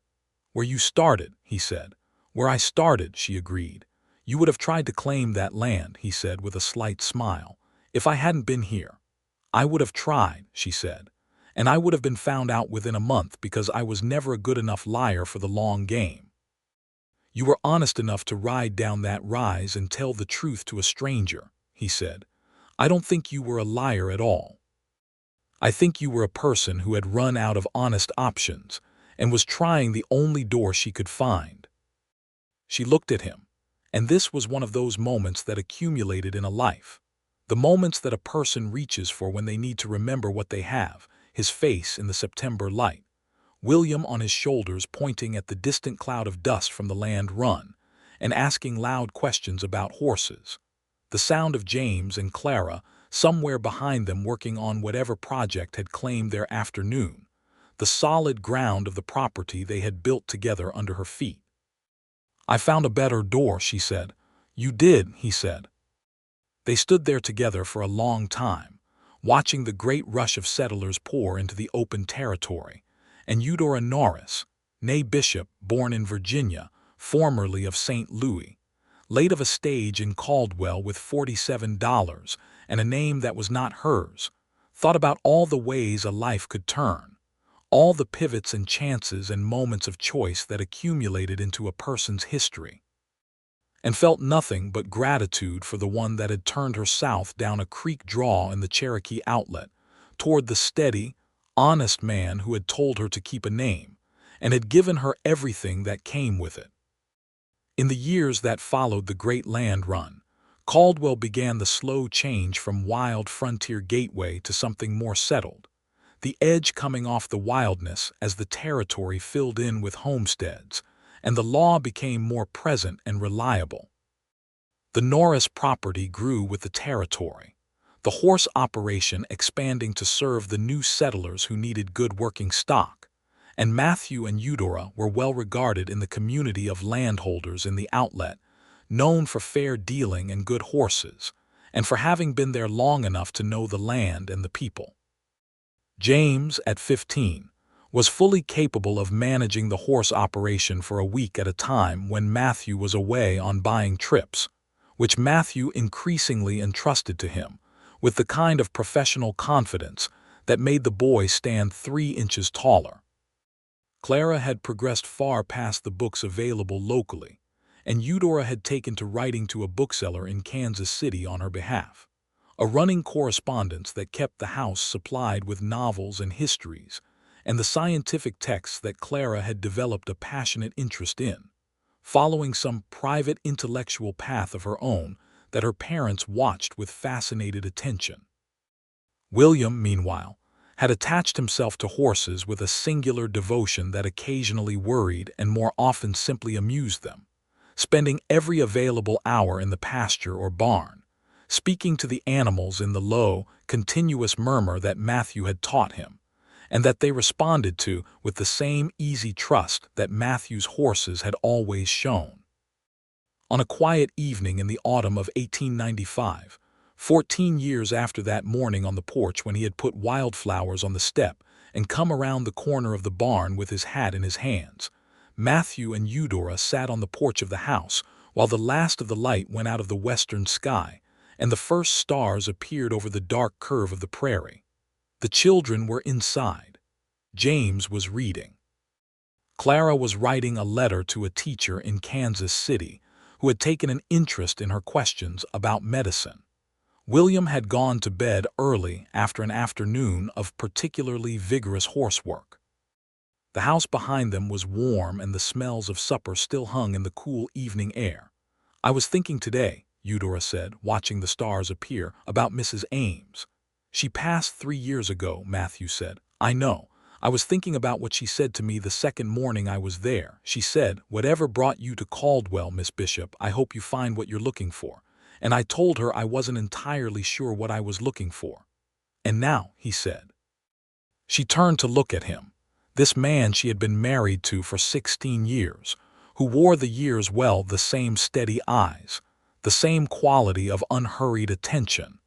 "Where you started," he said. "Where I started," she agreed. "You would have tried to claim that land," he said with a slight smile, "if I hadn't been here." "I would have tried," she said, "and I would have been found out within a month because I was never a good enough liar for the long game." "You were honest enough to ride down that rise and tell the truth to a stranger," he said. "I don't think you were a liar at all. I think you were a person who had run out of honest options and was trying the only door she could find." She looked at him, and this was one of those moments that accumulated in a life, the moments that a person reaches for when they need to remember what they have, his face in the September light, William on his shoulders pointing at the distant cloud of dust from the land run, and asking loud questions about horses, the sound of James and Clara somewhere behind them working on whatever project had claimed their afternoon, the solid ground of the property they had built together under her feet. "I found a better door," she said. "You did," he said. They stood there together for a long time, watching the great rush of settlers pour into the open territory, and Eudora Norris, née Bishop, born in Virginia, formerly of St. Louis, late of a stage in Caldwell with $47 and a name that was not hers, thought about all the ways a life could turn, all the pivots and chances and moments of choice that accumulated into a person's history, and felt nothing but gratitude for the one that had turned her south down a creek draw in the Cherokee Outlet, toward the steady, honest man who had told her to keep a name, and had given her everything that came with it. In the years that followed the great land run, Caldwell began the slow change from wild frontier gateway to something more settled, the edge coming off the wildness as the territory filled in with homesteads, and the law became more present and reliable. The Norris property grew with the territory, the horse operation expanding to serve the new settlers who needed good working stock, and Matthew and Eudora were well regarded in the community of landholders in the outlet, known for fair dealing and good horses, and for having been there long enough to know the land and the people. James, at 15, was fully capable of managing the horse operation for a week at a time when Matthew was away on buying trips, which Matthew increasingly entrusted to him, with the kind of professional confidence that made the boy stand 3 inches taller. Clara had progressed far past the books available locally, and Eudora had taken to writing to a bookseller in Kansas City on her behalf, a running correspondence that kept the house supplied with novels and histories, and the scientific texts that Clara had developed a passionate interest in, following some private intellectual path of her own that her parents watched with fascinated attention. William, meanwhile, had attached himself to horses with a singular devotion that occasionally worried and more often simply amused them, spending every available hour in the pasture or barn, speaking to the animals in the low, continuous murmur that Matthew had taught him, and that they responded to with the same easy trust that Matthew's horses had always shown. On a quiet evening in the autumn of 1895, 14 years after that morning on the porch when he had put wildflowers on the step and come around the corner of the barn with his hat in his hands, Matthew and Eudora sat on the porch of the house while the last of the light went out of the western sky and the first stars appeared over the dark curve of the prairie. The children were inside. James was reading. Clara was writing a letter to a teacher in Kansas City who had taken an interest in her questions about medicine. William had gone to bed early after an afternoon of particularly vigorous horsework. The house behind them was warm and the smells of supper still hung in the cool evening air. "I was thinking today," Eudora said, watching the stars appear, "about Mrs. Ames." "She passed 3 years ago," Matthew said. "I know. I was thinking about what she said to me the second morning I was there. She said, 'Whatever brought you to Caldwell, Miss Bishop, I hope you find what you're looking for.' And I told her I wasn't entirely sure what I was looking for." "And now," he said. She turned to look at him. This man she had been married to for 16 years, who wore the years well the same steady eyes, the same quality of unhurried attention.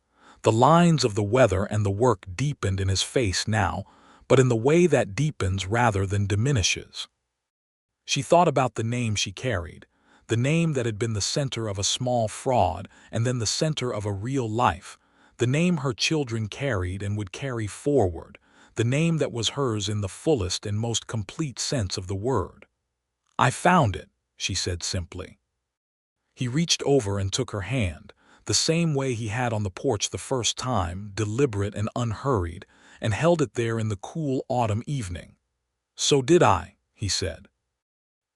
The lines of the weather and the work deepened in his face now, but in the way that deepens rather than diminishes. She thought about the name she carried, the name that had been the center of a small fraud and then the center of a real life, the name her children carried and would carry forward, the name that was hers in the fullest and most complete sense of the word. "I found it," she said simply. He reached over and took her hand, the same way he had on the porch the first time, deliberate and unhurried, and held it there in the cool autumn evening. "So did I," he said.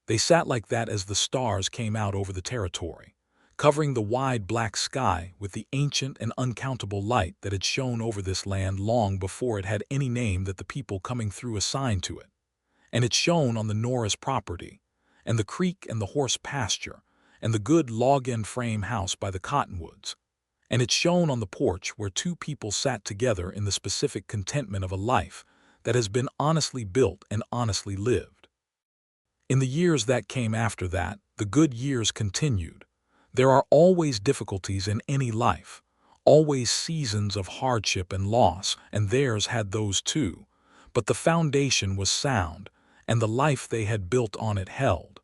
They sat like that as the stars came out over the territory, covering the wide black sky with the ancient and uncountable light that had shone over this land long before it had any name that the people coming through assigned to it. And it shone on the Norris property, and the creek and the horse pasture, and the good log-end frame house by the cottonwoods. And it shone on the porch where two people sat together in the specific contentment of a life that has been honestly built and honestly lived. In the years that came after that, the good years continued. There are always difficulties in any life, always seasons of hardship and loss, and theirs had those too, but the foundation was sound, and the life they had built on it held.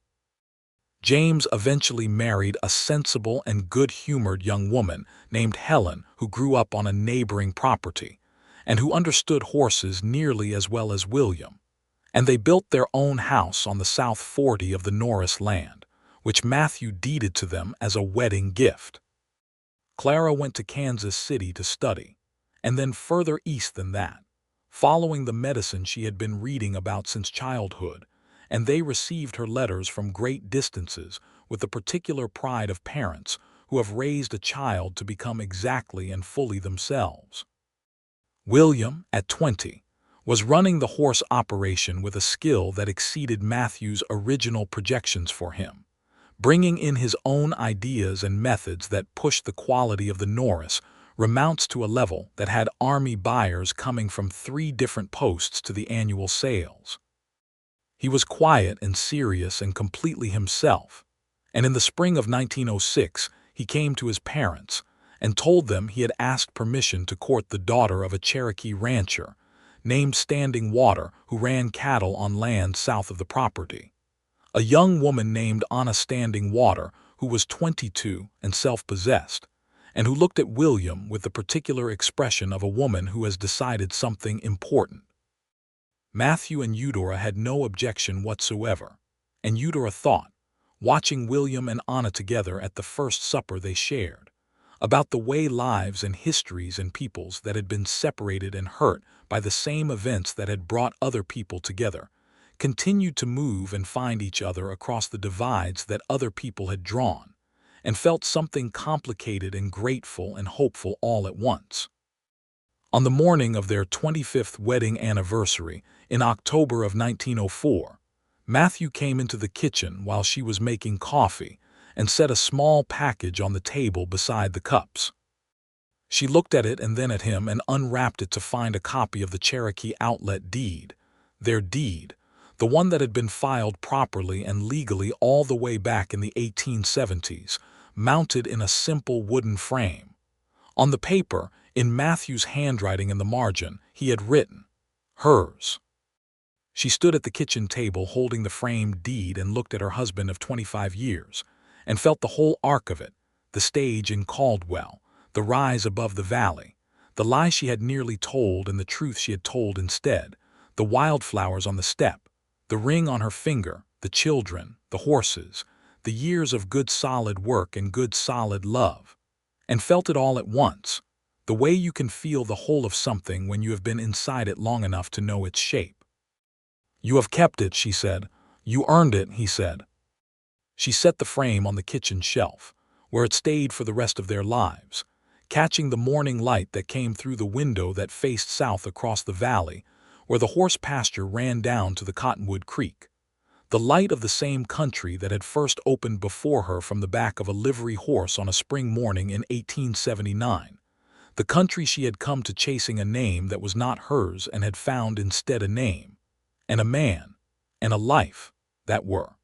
James eventually married a sensible and good-humored young woman named Helen who grew up on a neighboring property, and who understood horses nearly as well as William. And they built their own house on the South 40 of the Norris land, which Matthew deeded to them as a wedding gift. Clara went to Kansas City to study, and then further east than that, following the medicine she had been reading about since childhood, and they received her letters from great distances with the particular pride of parents who have raised a child to become exactly and fully themselves. William, at 20, was running the horse operation with a skill that exceeded Matthew's original projections for him, bringing in his own ideas and methods that pushed the quality of the Norris remounts to a level that had army buyers coming from 3 different posts to the annual sales. He was quiet and serious and completely himself, and in the spring of 1906 he came to his parents and told them he had asked permission to court the daughter of a Cherokee rancher named Standing Water who ran cattle on land south of the property. A young woman named Anna Standing Water who was 22 and self-possessed, and who looked at William with the particular expression of a woman who has decided something important. Matthew and Eudora had no objection whatsoever, and Eudora thought, watching William and Anna together at the first supper they shared, about the way lives and histories and peoples that had been separated and hurt by the same events that had brought other people together continued to move and find each other across the divides that other people had drawn, and felt something complicated and grateful and hopeful all at once. On the morning of their 25th wedding anniversary, in October of 1904, Matthew came into the kitchen while she was making coffee and set a small package on the table beside the cups. She looked at it and then at him and unwrapped it to find a copy of the Cherokee Outlet deed. Their deed, the one that had been filed properly and legally all the way back in the 1870s, mounted in a simple wooden frame. On the paper, in Matthew's handwriting in the margin, he had written, "Hers." She stood at the kitchen table holding the framed deed and looked at her husband of 25 years, and felt the whole arc of it, the stage in Caldwell, the rise above the valley, the lie she had nearly told and the truth she had told instead, the wildflowers on the step, the ring on her finger, the children, the horses, the years of good solid work and good solid love, and felt it all at once, the way you can feel the whole of something when you have been inside it long enough to know its shape. "You have kept it," she said. "You earned it," he said. She set the frame on the kitchen shelf, where it stayed for the rest of their lives, catching the morning light that came through the window that faced south across the valley, where the horse pasture ran down to the Cottonwood Creek. The light of the same country that had first opened before her from the back of a livery horse on a spring morning in 1879. The country she had come to chasing a name that was not hers and had found instead a name, and a man, and a life that were.